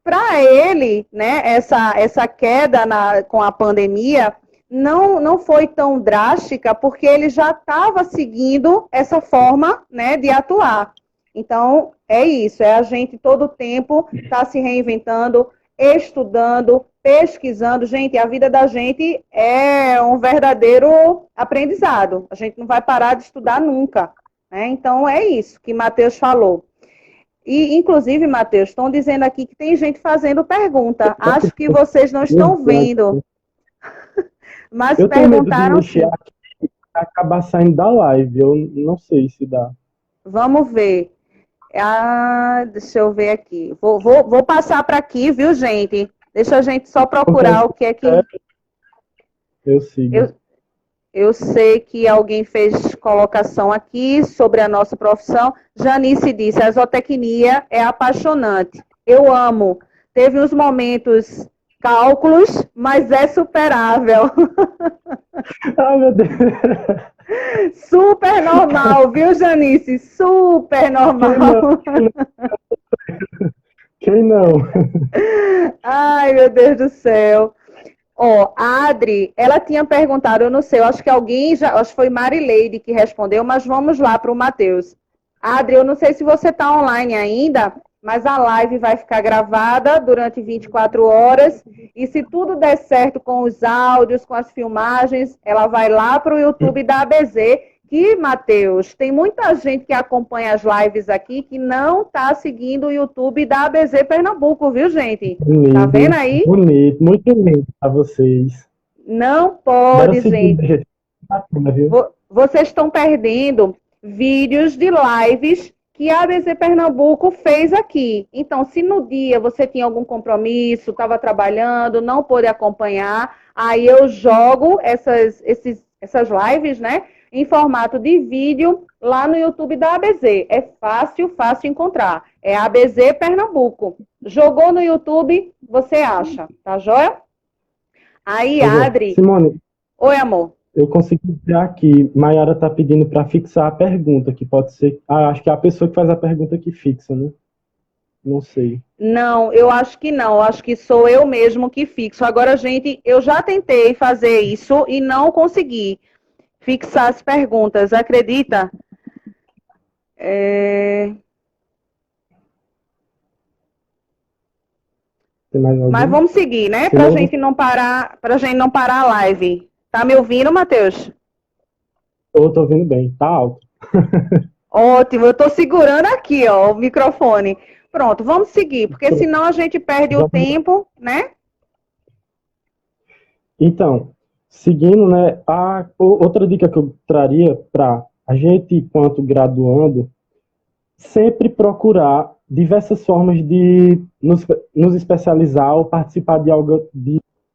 Para ele, né, essa queda com a pandemia não foi tão drástica, porque ele já estava seguindo essa forma, né, de atuar. Então, é isso, é a gente todo o tempo tá se reinventando, estudando, pesquisando. Gente, a vida da gente é um verdadeiro aprendizado. A gente não vai parar de estudar nunca, né? Então, é isso que Matheus falou. E, inclusive, Matheus, estão dizendo aqui que tem gente fazendo pergunta. Acho que vocês não estão vendo, mas Eu tenho medo de perguntaram mexer sim. aqui e acabar saindo da live. Eu não sei se dá. Vamos ver. Ah, deixa eu ver aqui. Vou passar para aqui, viu, gente? Deixa a gente só procurar o que é que. Eu sigo. Eu, eu sei que alguém fez colocação aqui sobre a nossa profissão. Janice disse: a zootecnia é apaixonante. Eu amo. Teve uns momentos cálculos, mas é superável. Ai, meu Deus. Super normal, viu, Janice? Super normal. Quem não? Ai, meu Deus do céu. Ó, a Adri, ela tinha perguntado, eu não sei, eu acho que alguém já, acho que foi Marileide que respondeu, mas vamos lá para o Matheus. Adri, eu não sei se você está online ainda, mas a live vai ficar gravada durante 24 horas e se tudo der certo com os áudios, com as filmagens, ela vai lá para o YouTube da ABZ, que, Matheus, tem muita gente que acompanha as lives aqui que não está seguindo o YouTube da ABZ Pernambuco, viu, gente? Tá Lindo, vendo aí? bonito, muito lindo para vocês. Não Bora pode, seguir, gente. gente. Bacana, viu? Vocês estão perdendo vídeos de lives que a ABC Pernambuco fez aqui. Então, se no dia você tinha algum compromisso, estava trabalhando, não pôde acompanhar, aí eu jogo essas lives, né, em formato de vídeo lá no YouTube da ABZ. É fácil, fácil encontrar. É ABZ Pernambuco. Jogou no YouTube, você acha, tá joia? Aí, Adri. Simone, Oi, amor. eu consegui ver aqui. Maiara está pedindo para fixar a pergunta, que pode ser. Ah, acho que é a pessoa que faz a pergunta que fixa, né? Não sei. Não, eu acho que não. Eu acho que sou eu mesmo que fixo. Agora, gente, eu já tentei fazer isso e não consegui fixar as perguntas. Acredita? Tem mais alguém? Mas vamos seguir, né? Senão Pra gente não parar, a live. Tá me ouvindo, Matheus? eu tô ouvindo bem. Tá alto. Ótimo, eu tô segurando aqui, ó, o microfone. Pronto, vamos seguir, porque senão a gente perde o tempo, né? Então, seguindo, né, outra dica que eu traria para a gente, enquanto graduando, sempre procurar diversas formas de nos especializar ou participar de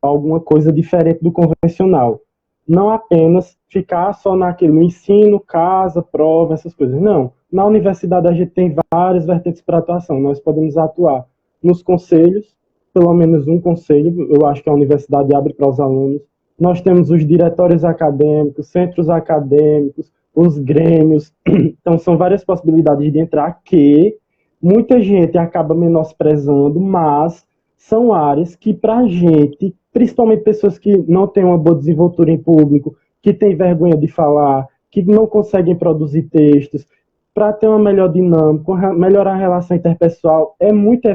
alguma coisa diferente do convencional. Não apenas ficar só no ensino, casa, prova, essas coisas. Não. Na universidade a gente tem várias vertentes para atuação. Nós podemos atuar nos conselhos, pelo menos um conselho, eu acho que a universidade abre para os alunos. Nós temos os diretórios acadêmicos, centros acadêmicos, os grêmios. Então, são várias possibilidades de entrar que muita gente acaba menosprezando, mas são áreas que, para a gente, principalmente pessoas que não têm uma boa desenvoltura em público, que têm vergonha de falar, que não conseguem produzir textos, para ter uma melhor dinâmica, melhorar a relação interpessoal, é muito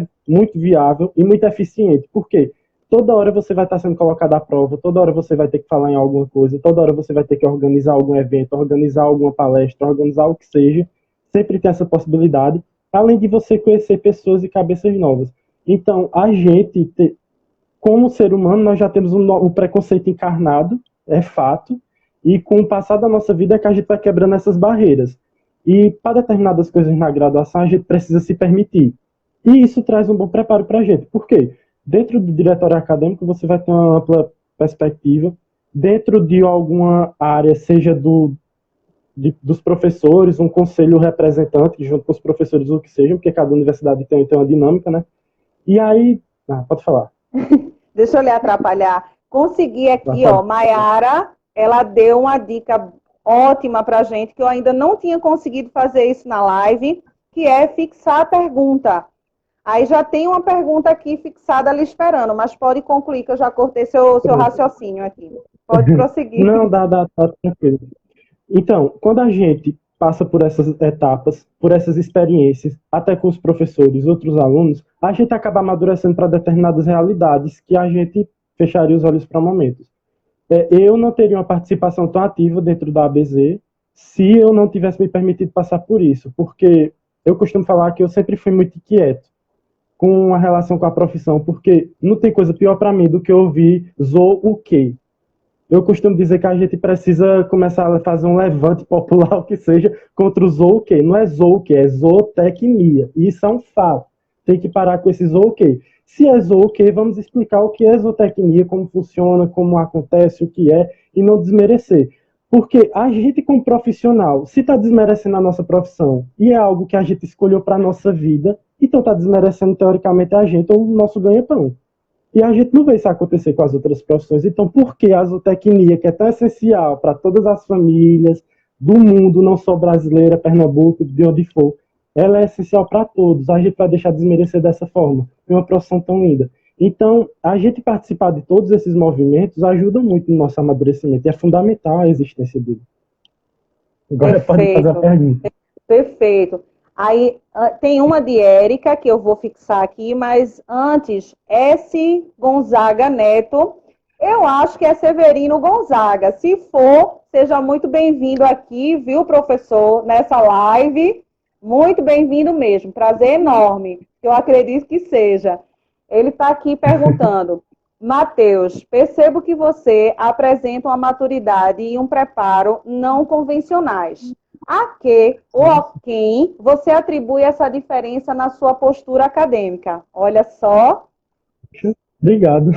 viável e muito eficiente. Por quê? Toda hora você vai estar sendo colocado à prova, toda hora você vai ter que falar em alguma coisa, toda hora você vai ter que organizar algum evento, organizar alguma palestra, organizar o que seja. Sempre tem essa possibilidade, além de você conhecer pessoas e cabeças novas. Então, a gente, como ser humano, nós já temos um preconceito encarnado, é fato, E com o passar da nossa vida é que a gente vai quebrando essas barreiras. E para determinadas coisas na graduação, a gente precisa se permitir. E isso traz um bom preparo para a gente. Por quê? Dentro do diretório acadêmico, você vai ter uma ampla perspectiva. Dentro de alguma área, seja dos professores, um conselho representante, junto com os professores, o que seja, porque cada universidade tem uma dinâmica, né? E aí... pode falar. Deixa eu lhe atrapalhar. Consegui aqui, ó, Maiara, ela deu uma dica ótima pra gente, que eu ainda não tinha conseguido fazer isso na live, que é fixar a pergunta. Aí já tem uma pergunta aqui fixada ali esperando, mas pode concluir, que eu já cortei seu raciocínio aqui. Pode prosseguir. Não, tá tranquilo. Então, quando a gente passa por essas etapas, por essas experiências, até com os professores, outros alunos, a gente acaba amadurecendo para determinadas realidades que a gente fecharia os olhos para momentos. Eu não teria uma participação tão ativa dentro da ABZ se eu não tivesse me permitido passar por isso, porque eu costumo falar que eu sempre fui muito inquieto com a relação com a profissão, porque não tem coisa pior para mim do que ouvir "zou o quê?". Eu costumo dizer que a gente precisa começar a fazer um levante popular, o que seja, contra o "zou o quê?". Não é "zou o quê?", é zootecnia. E isso é um fato. Tem que parar com esse "zou o quê?". Se é "zou o quê?", vamos explicar o que é zootecnia, como funciona, como acontece, o que é, e não desmerecer. Porque a gente, como profissional, se está desmerecendo a nossa profissão e é algo que a gente escolheu para a nossa vida, então está desmerecendo, teoricamente, a gente ou o nosso ganha-pão. E a gente não vê isso acontecer com as outras profissões. Então, por que a zootecnia, que é tão essencial para todas as famílias do mundo, não só brasileira, Pernambuco, de onde for, ela é essencial para todos. A gente vai deixar de desmerecer dessa forma. É uma profissão tão linda. Então, a gente participar de todos esses movimentos ajuda muito no nosso amadurecimento. E é fundamental a existência dele. Agora pode fazer a pergunta. Perfeito. Aí tem uma de Érica, que eu vou fixar aqui, mas antes, S. Gonzaga Neto, eu acho que é Severino Gonzaga. Se for, seja muito bem-vindo aqui, viu, professor, nessa live. Muito bem-vindo mesmo, prazer enorme, eu acredito que seja. Ele está aqui perguntando: Matheus, percebo que você apresenta uma maturidade e um preparo não convencionais. A que ou a quem você atribui essa diferença na sua postura acadêmica? Olha só. Obrigado.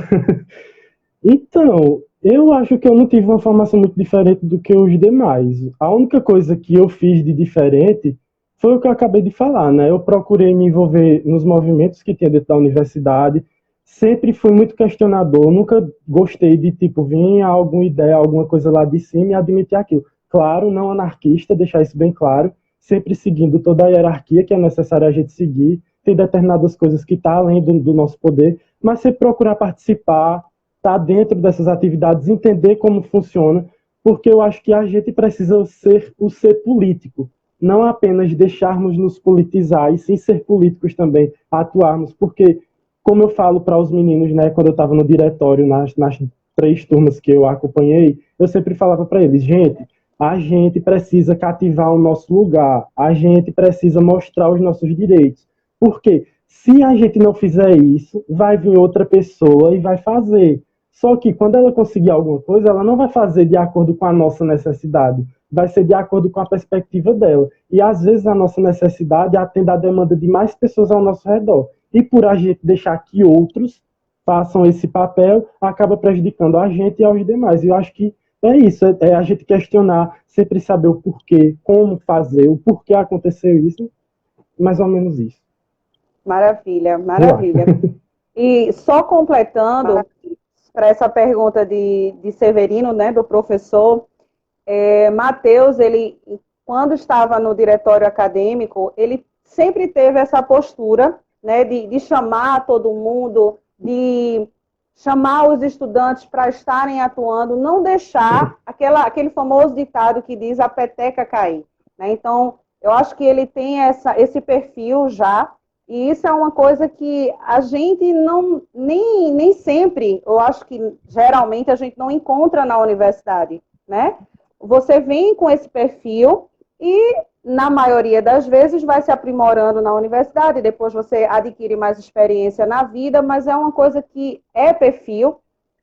Então, eu acho que eu não tive uma formação muito diferente do que os demais. A única coisa que eu fiz de diferente foi o que eu acabei de falar, né? Eu procurei me envolver nos movimentos que tinha dentro da universidade, sempre fui muito questionador, nunca gostei de, tipo, vir alguma ideia, alguma coisa lá de cima e admitir aquilo. Claro, não anarquista, deixar isso bem claro, sempre seguindo toda a hierarquia que é necessário a gente seguir, tem determinadas coisas que estão além do nosso poder, mas sempre procurar participar, estar dentro dessas atividades, entender como funciona, porque eu acho que a gente precisa ser o ser político, não apenas deixarmos nos politizar, e sim ser políticos também, atuarmos, porque, como eu falo para os meninos, né, quando eu estava no diretório, nas 3 turmas que eu acompanhei, eu sempre falava para eles: gente, a gente precisa cativar o nosso lugar, a gente precisa mostrar os nossos direitos. Porque se a gente não fizer isso, vai vir outra pessoa e vai fazer. Só que quando ela conseguir alguma coisa, ela não vai fazer de acordo com a nossa necessidade, vai ser de acordo com a perspectiva dela. E às vezes a nossa necessidade atende à demanda de mais pessoas ao nosso redor. E por a gente deixar que outros façam esse papel, acaba prejudicando a gente e aos demais. E eu acho que é isso, é a gente questionar, sempre saber o porquê, como fazer, o porquê aconteceu isso, mais ou menos isso. Maravilha, maravilha. E só completando para essa pergunta de Severino, né, do professor, Matheus, ele, quando estava no diretório acadêmico, ele sempre teve essa postura, né, de chamar todo mundo, de chamar os estudantes para estarem atuando, não deixar aquele famoso ditado que diz a peteca cair, né? Então, eu acho que ele tem esse perfil já, e isso é uma coisa que a gente nem sempre, eu acho que geralmente a gente não encontra na universidade, né? Você vem com esse perfil e, na maioria das vezes, vai se aprimorando na universidade, depois você adquire mais experiência na vida, mas é uma coisa que é perfil,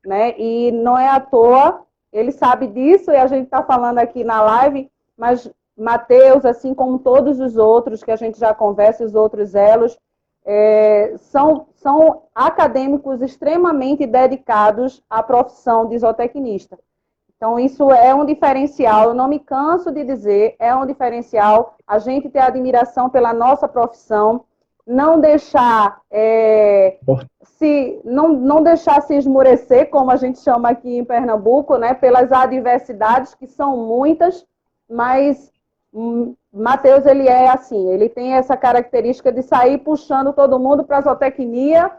né? E não é à toa ele sabe disso e a gente está falando aqui na live, mas Matheus, assim como todos os outros que a gente já conversa, os outros elos, são acadêmicos extremamente dedicados à profissão de zootecnista. Então, isso é um diferencial, eu não me canso de dizer, é um diferencial, a gente ter admiração pela nossa profissão, não deixar não deixar se esmurecer, como a gente chama aqui em Pernambuco, né, pelas adversidades, que são muitas, mas Matheus, ele é assim, ele tem essa característica de sair puxando todo mundo para a zootecnia,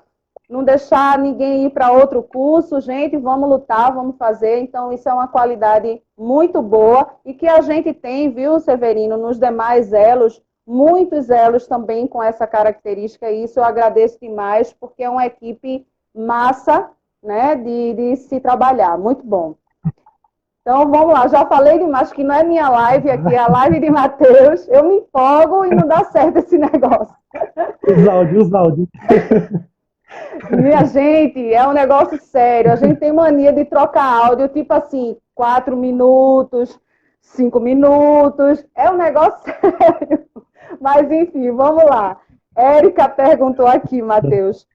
não deixar ninguém ir para outro curso, gente, vamos lutar, vamos fazer. Então, isso é uma qualidade muito boa e que a gente tem, viu, Severino, nos demais elos, muitos elos também com essa característica, e isso eu agradeço demais, porque é uma equipe massa, né, de se trabalhar, muito bom. Então, vamos lá, já falei demais, que não é minha live aqui, é a live de Matheus, eu me empolgo e não dá certo esse negócio. Os áudios. Minha gente, é um negócio sério, a gente tem mania de trocar áudio, tipo assim, 4 minutos, 5 minutos, é um negócio sério. Mas, enfim, vamos lá. Érica perguntou aqui, Matheus,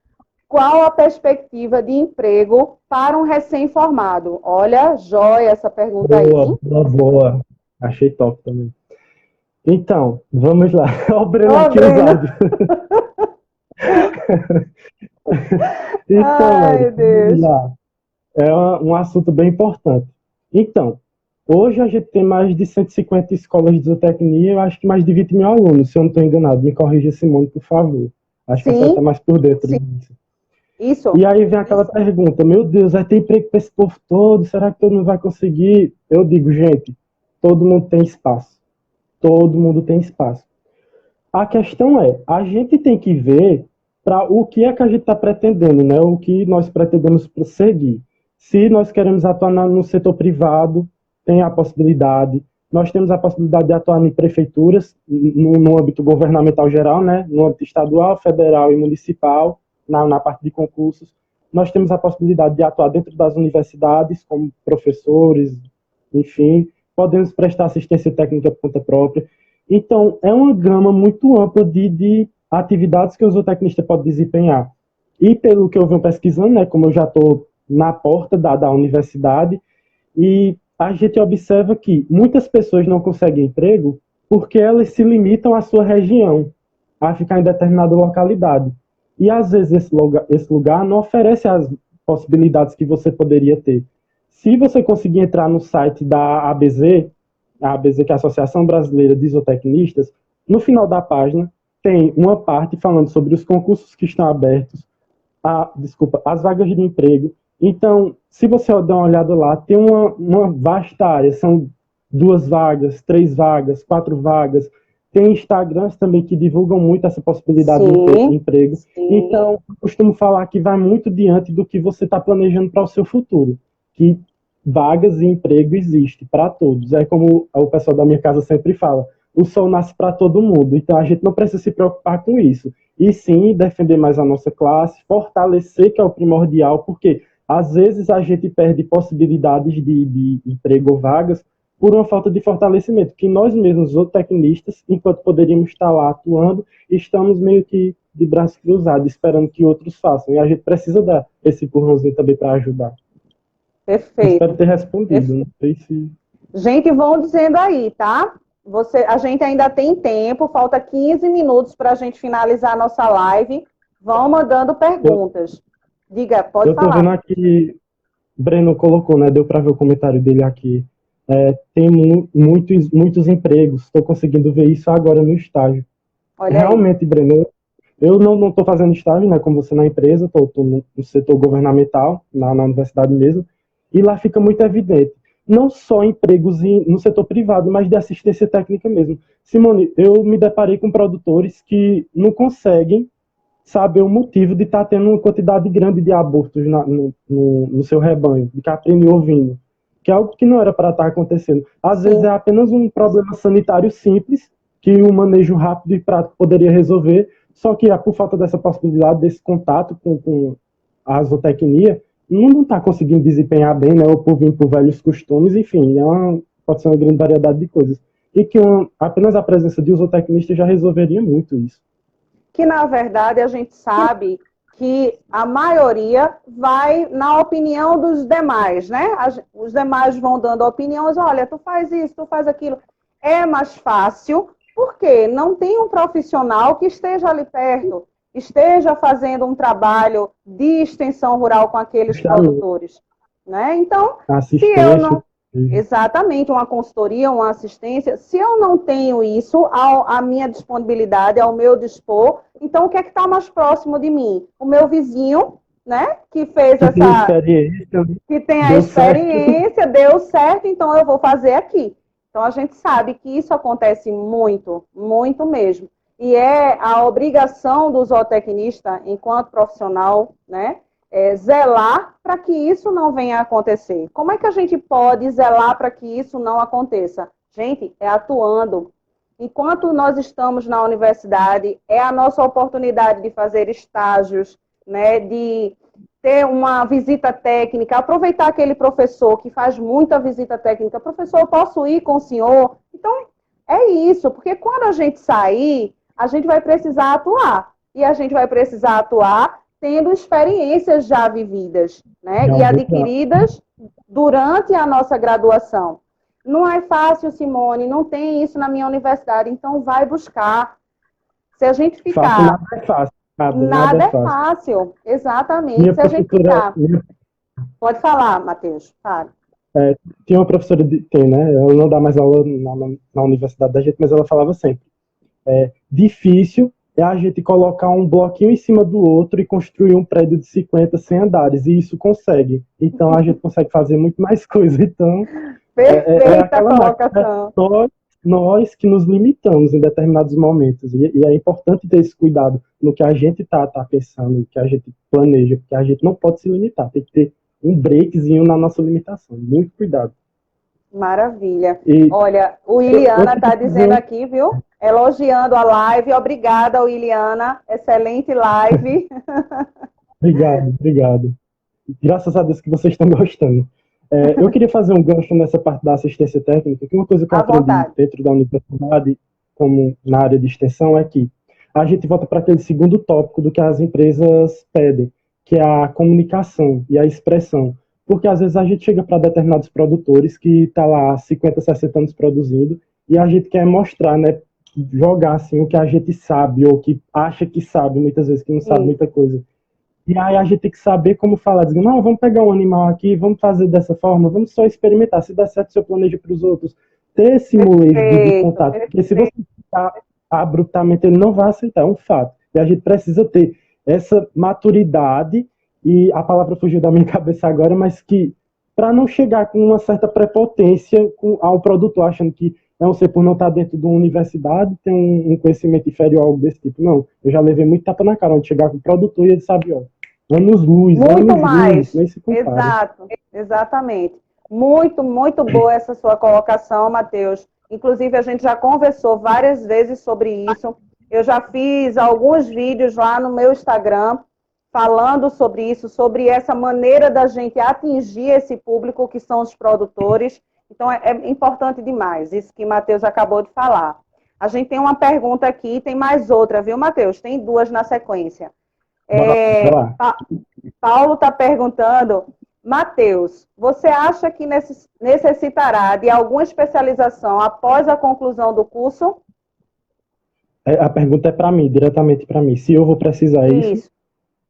qual a perspectiva de emprego para um recém-formado? Olha, joia essa pergunta aí. Boa. Achei top também. Então, vamos lá. Olha o Breno aqui, os áudios. Então, ai, Deus. É um assunto bem importante. Então, hoje a gente tem mais de 150 escolas de zootecnia, eu acho que mais de 20 mil alunos, se eu não estou enganado. Me corrija, Simone, por favor. Acho que você está mais por dentro disso. Isso. E aí vem aquela pergunta, meu Deus, vai ter emprego para esse povo todo? Será que todo mundo vai conseguir? Eu digo, gente, todo mundo tem espaço. Todo mundo tem espaço. A questão é, a gente tem que ver para o que é que a gente está pretendendo, né? O que nós pretendemos prosseguir. Se nós queremos atuar no setor privado, tem a possibilidade. Nós temos a possibilidade de atuar em prefeituras, no âmbito governamental geral, né? No âmbito estadual, federal e municipal, na parte de concursos. Nós temos a possibilidade de atuar dentro das universidades, como professores, enfim. Podemos prestar assistência técnica por conta própria. Então, é uma gama muito ampla de atividades que o zootecnista pode desempenhar. E pelo que eu venho pesquisando, né, como eu já estou na porta da universidade, e a gente observa que muitas pessoas não conseguem emprego porque elas se limitam à sua região, a ficar em determinada localidade. E às vezes esse lugar não oferece as possibilidades que você poderia ter. Se você conseguir entrar no site da ABZ, a ABZ, que é a Associação Brasileira de Zootecnistas, no final da página tem uma parte falando sobre os concursos que estão abertos, as vagas de emprego. Então, se você der uma olhada lá, tem uma vasta área, são 2 vagas, 3 vagas, 4 vagas. Tem Instagrams também que divulgam muito essa possibilidade de emprego. Sim. Então, eu costumo falar que vai muito diante do que você está planejando para o seu futuro, que vagas e emprego existem para todos. É como o pessoal da minha casa sempre fala, o sol nasce para todo mundo, então a gente não precisa se preocupar com isso. E sim, defender mais a nossa classe, fortalecer, que é o primordial, porque às vezes a gente perde possibilidades de emprego ou vagas por uma falta de fortalecimento, que nós mesmos, zootecnistas, enquanto poderíamos estar lá atuando, estamos meio que de braços cruzados, esperando que outros façam. E a gente precisa dar esse empurrãozinho também para ajudar. Perfeito. Espero ter respondido. Não sei se... Gente, vão dizendo aí, tá? A gente ainda tem tempo, falta 15 minutos para a gente finalizar a nossa live. Vão mandando perguntas. Diga, pode falar. Eu estou vendo aqui, Breno colocou, né? Deu para ver o comentário dele aqui. Tem muitos empregos, estou conseguindo ver isso agora no estágio. Olha realmente, aí. Breno, eu não estou fazendo estágio, né, como você na empresa, estou no setor governamental, na universidade mesmo, e lá fica muito evidente. Não só empregos no setor privado, mas de assistência técnica mesmo. Simone, eu me deparei com produtores que não conseguem saber o motivo de estar tendo uma quantidade grande de abortos no seu rebanho, de caprino e ovino, que é algo que não era para estar acontecendo. Às vezes é apenas um problema sanitário simples, que um manejo rápido e prático poderia resolver, só que por falta dessa possibilidade, desse contato com a zootecnia, não está conseguindo desempenhar bem, né, ou por vir por velhos costumes, enfim, pode ser uma grande variedade de coisas. E que apenas a presença de um zootecnista já resolveria muito isso. Que, na verdade, a gente sabe que a maioria vai na opinião dos demais, né? Os demais vão dando opiniões, olha, tu faz isso, tu faz aquilo. É mais fácil, porque não tem um profissional que esteja ali perto, esteja fazendo um trabalho de extensão rural com aqueles produtores, né? Então, se eu não... Exatamente, uma consultoria, uma assistência. Se eu não tenho isso à minha disponibilidade, ao meu dispor, então o que é que está mais próximo de mim? O meu vizinho, né? Que fez que tem a experiência, deu certo, então eu vou fazer aqui. Então a gente sabe que isso acontece muito, muito mesmo. E é a obrigação do zootecnista, enquanto profissional, né? Zelar para que isso não venha a acontecer. Como é que a gente pode zelar para que isso não aconteça? Gente, é atuando. Enquanto nós estamos na universidade, é a nossa oportunidade de fazer estágios, né, de ter uma visita técnica, aproveitar aquele professor que faz muita visita técnica. Professor, eu posso ir com o senhor? Então, é isso, porque quando a gente sair, a gente vai precisar atuar. E a gente vai precisar atuar tendo experiências já vividas, né? E adquiridas durante a nossa graduação. Não é fácil, Simone, não tem isso na minha universidade, então vai buscar. Se a gente ficar... Nada é fácil. Nada é fácil, exatamente. Se a gente ficar... Pode falar, Matheus, fala. Tem uma professora, né? Ela não dá mais aula na universidade da gente, mas ela falava sempre. Difícil é a gente colocar um bloquinho em cima do outro e construir um prédio de 50, 100 andares, e isso consegue. Então, a gente consegue fazer muito mais coisa. Então, perfeita colocação. Nós que nos limitamos em determinados momentos, e é importante ter esse cuidado no que a gente tá pensando, no que a gente planeja, porque a gente não pode se limitar, tem que ter um breakzinho na nossa limitação. Muito cuidado. Maravilha. Olha, o Iliana está dizendo aqui, viu? Elogiando a live. Obrigada, Iliana. Excelente live. Obrigado. Graças a Deus que vocês estão gostando. Eu queria fazer um gancho nessa parte da assistência técnica, que uma coisa que eu aprendi dentro da universidade, como na área de extensão, é que a gente volta para aquele segundo tópico do que as empresas pedem, que é a comunicação e a expressão. Porque às vezes a gente chega para determinados produtores que está lá há 50, 60 anos produzindo e a gente quer mostrar, né, jogar assim o que a gente sabe ou que acha que sabe, muitas vezes que não sabe muita coisa. E aí a gente tem que saber como falar, dizendo, não, vamos pegar um animal aqui, vamos fazer dessa forma, vamos só experimentar, se der certo, você planeja para os outros. Ter esse molejo de contato, porque se você ficar abruptamente, ele não vai aceitar, é um fato. E a gente precisa ter essa maturidade, e a palavra fugiu da minha cabeça agora, mas que para não chegar com uma certa prepotência ao produtor, achando que não sei, por não estar dentro de uma universidade, tem um conhecimento inferior, algo desse tipo. Não, eu já levei muito tapa na cara, onde chegar com o produtor e ele sabe, ó, anos-luz, muito mais. Exato, exatamente. Muito, muito boa essa sua colocação, Matheus. Inclusive, a gente já conversou várias vezes sobre isso. Eu já fiz alguns vídeos lá no meu Instagram falando sobre isso, sobre essa maneira da gente atingir esse público que são os produtores. Então, é importante demais, isso que Matheus acabou de falar. A gente tem uma pergunta aqui, tem mais outra, viu, Matheus? Tem duas na sequência. Paulo está perguntando, Matheus, você acha que necessitará de alguma especialização após a conclusão do curso? A pergunta é para mim, diretamente para mim. Se eu vou precisar isso?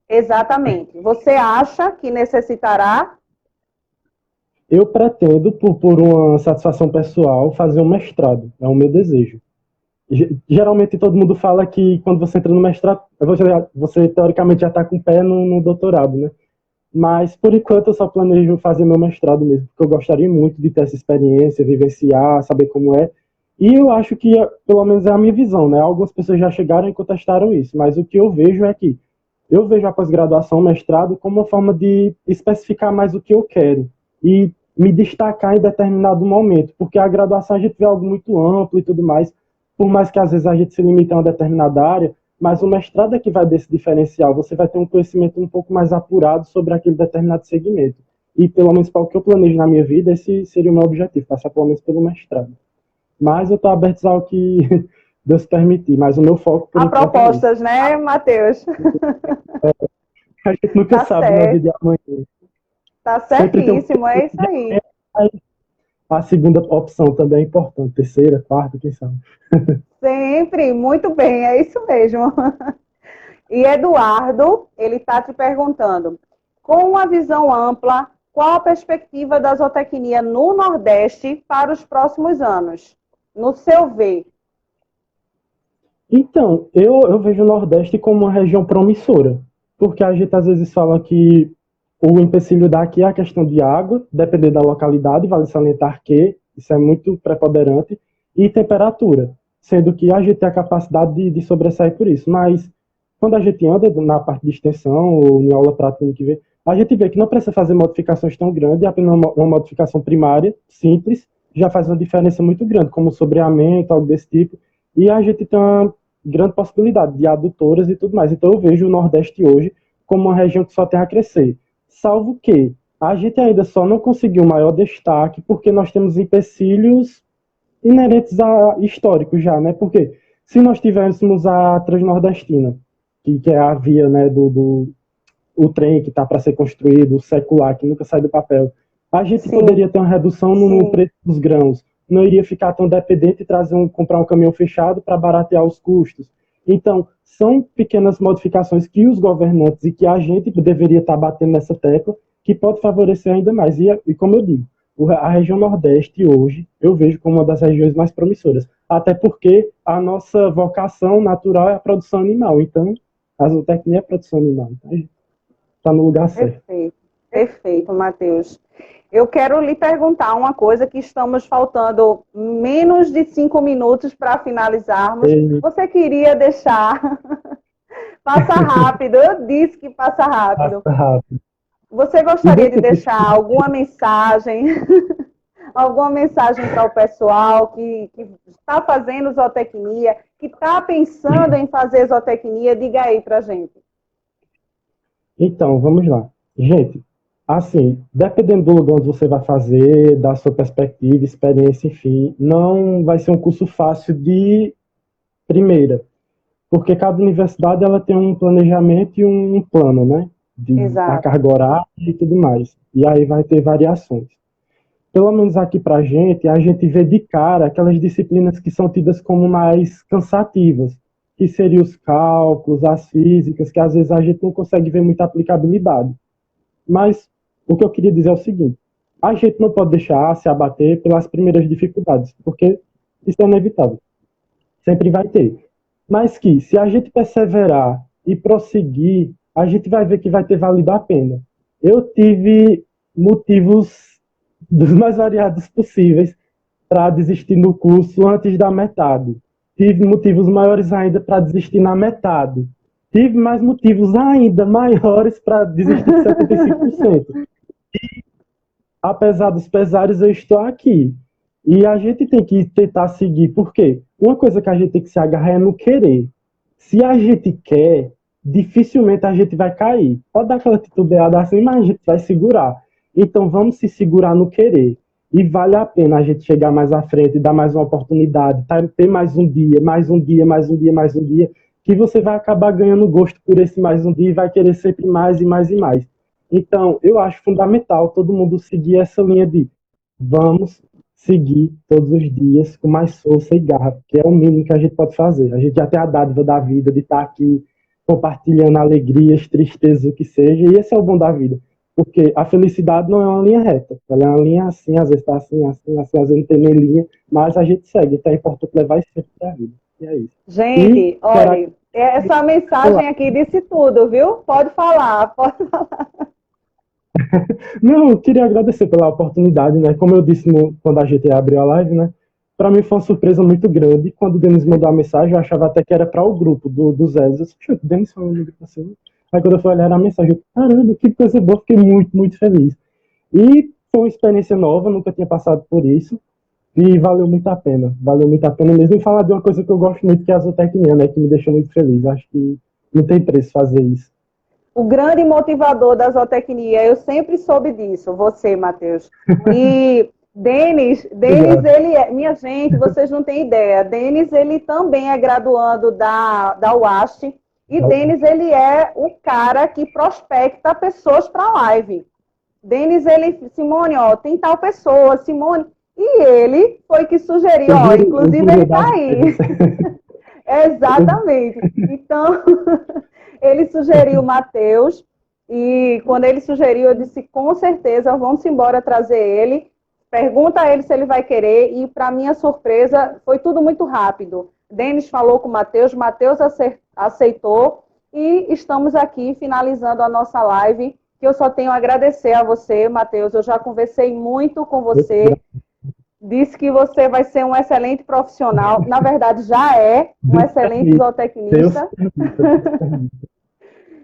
Exatamente. Você acha que necessitará? Eu pretendo, por uma satisfação pessoal, fazer um mestrado. É o meu desejo. Geralmente todo mundo fala que quando você entra no mestrado, você teoricamente já está com o pé no doutorado, né? Mas, por enquanto, eu só planejo fazer meu mestrado mesmo, porque eu gostaria muito de ter essa experiência, vivenciar, saber como é. E eu acho que, pelo menos, é a minha visão, né? Algumas pessoas já chegaram e contestaram isso, mas o que eu vejo é que eu vejo a pós-graduação, o mestrado, como uma forma de especificar mais o que eu quero e me destacar em determinado momento, porque a graduação a gente vê algo muito amplo e tudo mais, por mais que às vezes a gente se limite a uma determinada área, mas o mestrado é que vai desse diferencial. Você vai ter um conhecimento um pouco mais apurado sobre aquele determinado segmento. E, pelo menos para o que eu planejo na minha vida, esse seria o meu objetivo, passar pelo menos pelo mestrado. Mas eu estou aberto ao que Deus permitir, mas o meu foco, por Há enquanto, é esse. propostas, né, Matheus? A gente nunca Tá sabe, né, o dia certo, de amanhã. tá Sempre tem um certíssimo, é isso aí. a segunda opção também é importante, terceira, quarta, quem sabe. Sempre, muito bem, é isso mesmo. E Eduardo, ele está te perguntando, com uma visão ampla, qual a perspectiva da zootecnia no Nordeste para os próximos anos? No seu ver. Então, eu vejo o Nordeste como uma região promissora, porque a gente às vezes fala que o empecilho daqui é a questão de água, dependendo da localidade, vale salientar que isso é muito preponderante, e temperatura, sendo que a gente tem a capacidade de sobressair por isso. Mas quando a gente anda na parte de extensão ou em aula prática que vê, a gente vê que não precisa fazer modificações tão grandes, apenas uma modificação primária, simples, já faz uma diferença muito grande, como sobreamento, algo desse tipo, e a gente tem uma grande possibilidade de adutoras e tudo mais. Então eu vejo o Nordeste hoje como uma região que só tem a crescer. Salvo que a gente ainda só não conseguiu maior destaque porque nós temos empecilhos inerentes a históricos já, né? Porque se nós tivéssemos a Transnordestina, que é a via, né, o trem que está para ser construído, o secular, que nunca sai do papel, a gente Sim, poderia ter uma redução no preço dos grãos, não iria ficar tão dependente e comprar um caminhão fechado para baratear os custos. Então, são pequenas modificações que os governantes e que a gente deveria estar batendo nessa tecla, que pode favorecer ainda mais. E como eu digo, a região Nordeste hoje eu vejo como uma das regiões mais promissoras, até porque a nossa vocação natural é a produção animal. Então, a zootecnia é a produção animal. Então, a gente está no lugar certo. perfeito, perfeito, Matheus. Eu quero lhe perguntar uma coisa que estamos faltando menos de 5 minutos para finalizarmos. E, Você queria deixar, passa rápido, eu disse que passa rápido. passa rápido. Você E gostaria de dentro deixar alguma mensagem, alguma mensagem para o pessoal que está fazendo zootecnia, que está pensando em fazer zootecnia? Diga aí para a gente. Então, vamos lá. Gente, assim, dependendo do lugar onde você vai fazer, da sua perspectiva, experiência, enfim, não vai ser um curso fácil de primeira, porque cada universidade ela tem um planejamento e um plano, né? De a Exato. carga horária e tudo mais. E aí vai ter variações. Pelo menos aqui para a gente vê de cara aquelas disciplinas que são tidas como mais cansativas, que seriam os cálculos, as físicas, que às vezes a gente não consegue ver muita aplicabilidade. Mas o que eu queria dizer é o seguinte: a gente não pode deixar se abater pelas primeiras dificuldades, porque isso é inevitável, sempre vai ter. Mas que se a gente perseverar e prosseguir, a gente vai ver que vai ter valido a pena. Eu tive motivos dos mais variados possíveis para desistir no curso antes da metade. Tive motivos maiores ainda para desistir na metade. Tive mais motivos ainda maiores para desistir de 75%. Apesar dos pesares, eu estou aqui. E a gente tem que tentar seguir, porque uma coisa que a gente tem que se agarrar é no querer. Se a gente quer, dificilmente a gente vai cair. Pode dar aquela titubeada assim, mas a gente vai segurar. Então vamos se segurar no querer. E vale a pena a gente chegar mais à frente, dar mais uma oportunidade, ter mais um dia, mais um dia, mais um dia, mais um dia, que você vai acabar ganhando gosto por esse mais um dia e vai querer sempre mais e mais e mais. Então, eu acho fundamental todo mundo seguir essa linha de vamos seguir todos os dias com mais força e garra, que é o mínimo que a gente pode fazer. A gente já tem a dádiva da vida de estar aqui compartilhando alegrias, tristezas, o que seja, e esse é o bom da vida. Porque a felicidade não é uma linha reta, ela é uma linha assim, às vezes está assim, assim, assim, às vezes não tem nem linha, mas a gente segue, então é importante levar isso sempre para a vida. E é isso. E Gente, olha, essa mensagem aqui disse tudo, viu? Pode falar, pode falar. Não, eu queria agradecer pela oportunidade, né? Como eu disse quando a gente abriu a live, né? Para mim foi uma surpresa muito grande. Quando o Denis mandou a mensagem, eu achava até que era para o grupo dos Elos. Eu disse, o Denis falou no grupo assim. Aí quando eu fui olhar a mensagem, eu, caramba, que coisa boa, fiquei muito, muito feliz. E foi uma experiência nova, nunca tinha passado por isso. E valeu muito a pena. Valeu muito a pena mesmo. E falar de uma coisa que eu gosto muito, que é a zootecnia, né? Que me deixou muito feliz. Acho que não tem preço fazer isso. O grande motivador da zootecnia, eu sempre soube disso, você, Matheus. E Denis, Obrigado. ele é, minha gente, vocês não têm ideia, Denis, ele também é graduando da UAST, e Denis, ele é o cara que prospecta pessoas para a live. Denis, ele, Simone, ó, tem tal pessoa, Simone, e ele foi que sugeriu, ó, inclusive ele está aí. Exatamente. Então, ele sugeriu o Matheus, e quando ele sugeriu, eu disse, com certeza, vamos embora trazer ele. Pergunta a ele se ele vai querer, e para minha surpresa, foi tudo muito rápido. Denis falou com o Matheus aceitou, e estamos aqui finalizando a nossa live, que eu só tenho a agradecer a você, Matheus. Eu já conversei muito com você, disse que você vai ser um excelente profissional. Na verdade, já é um excelente zootecnista.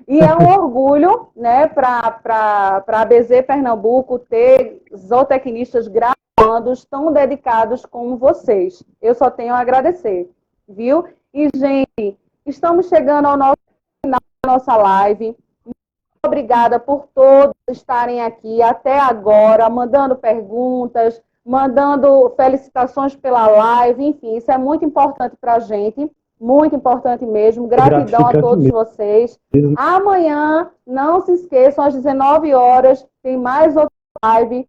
E é um orgulho, né, para a BZ Pernambuco ter zootecnistas graduandos tão dedicados como vocês. Eu só tenho a agradecer, viu? E, gente, estamos chegando ao nosso final da nossa live. Muito obrigada por todos estarem aqui até agora, mandando perguntas, mandando felicitações pela live, enfim, isso é muito importante para a gente. Muito importante mesmo. Gratidão a todos vocês. Amanhã, não se esqueçam, às 19 horas, tem mais outra live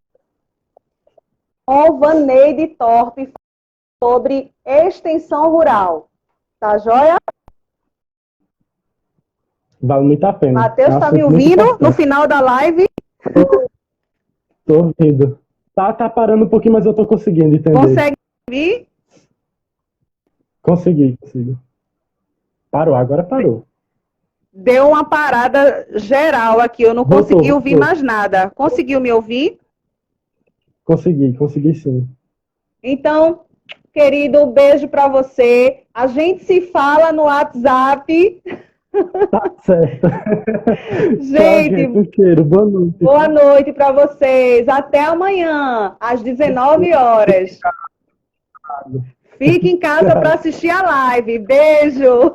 com Vaneide Torpe sobre extensão rural. Tá joia? Vale muito a pena. Matheus, está me ouvindo no final da live? Tô ouvindo. Tá parando um pouquinho, mas eu tô conseguindo entender. Consegue ouvir? Consegui. Parou, agora parou. Deu uma parada geral aqui, eu não consegui ouvir mais nada. Conseguiu me ouvir? Consegui sim. Então, querido, um beijo para você. A gente se fala no WhatsApp. Tá certo. Gente, boa noite. Boa noite para vocês. Até amanhã, às 19 horas. Fique em casa para assistir a live. Beijo.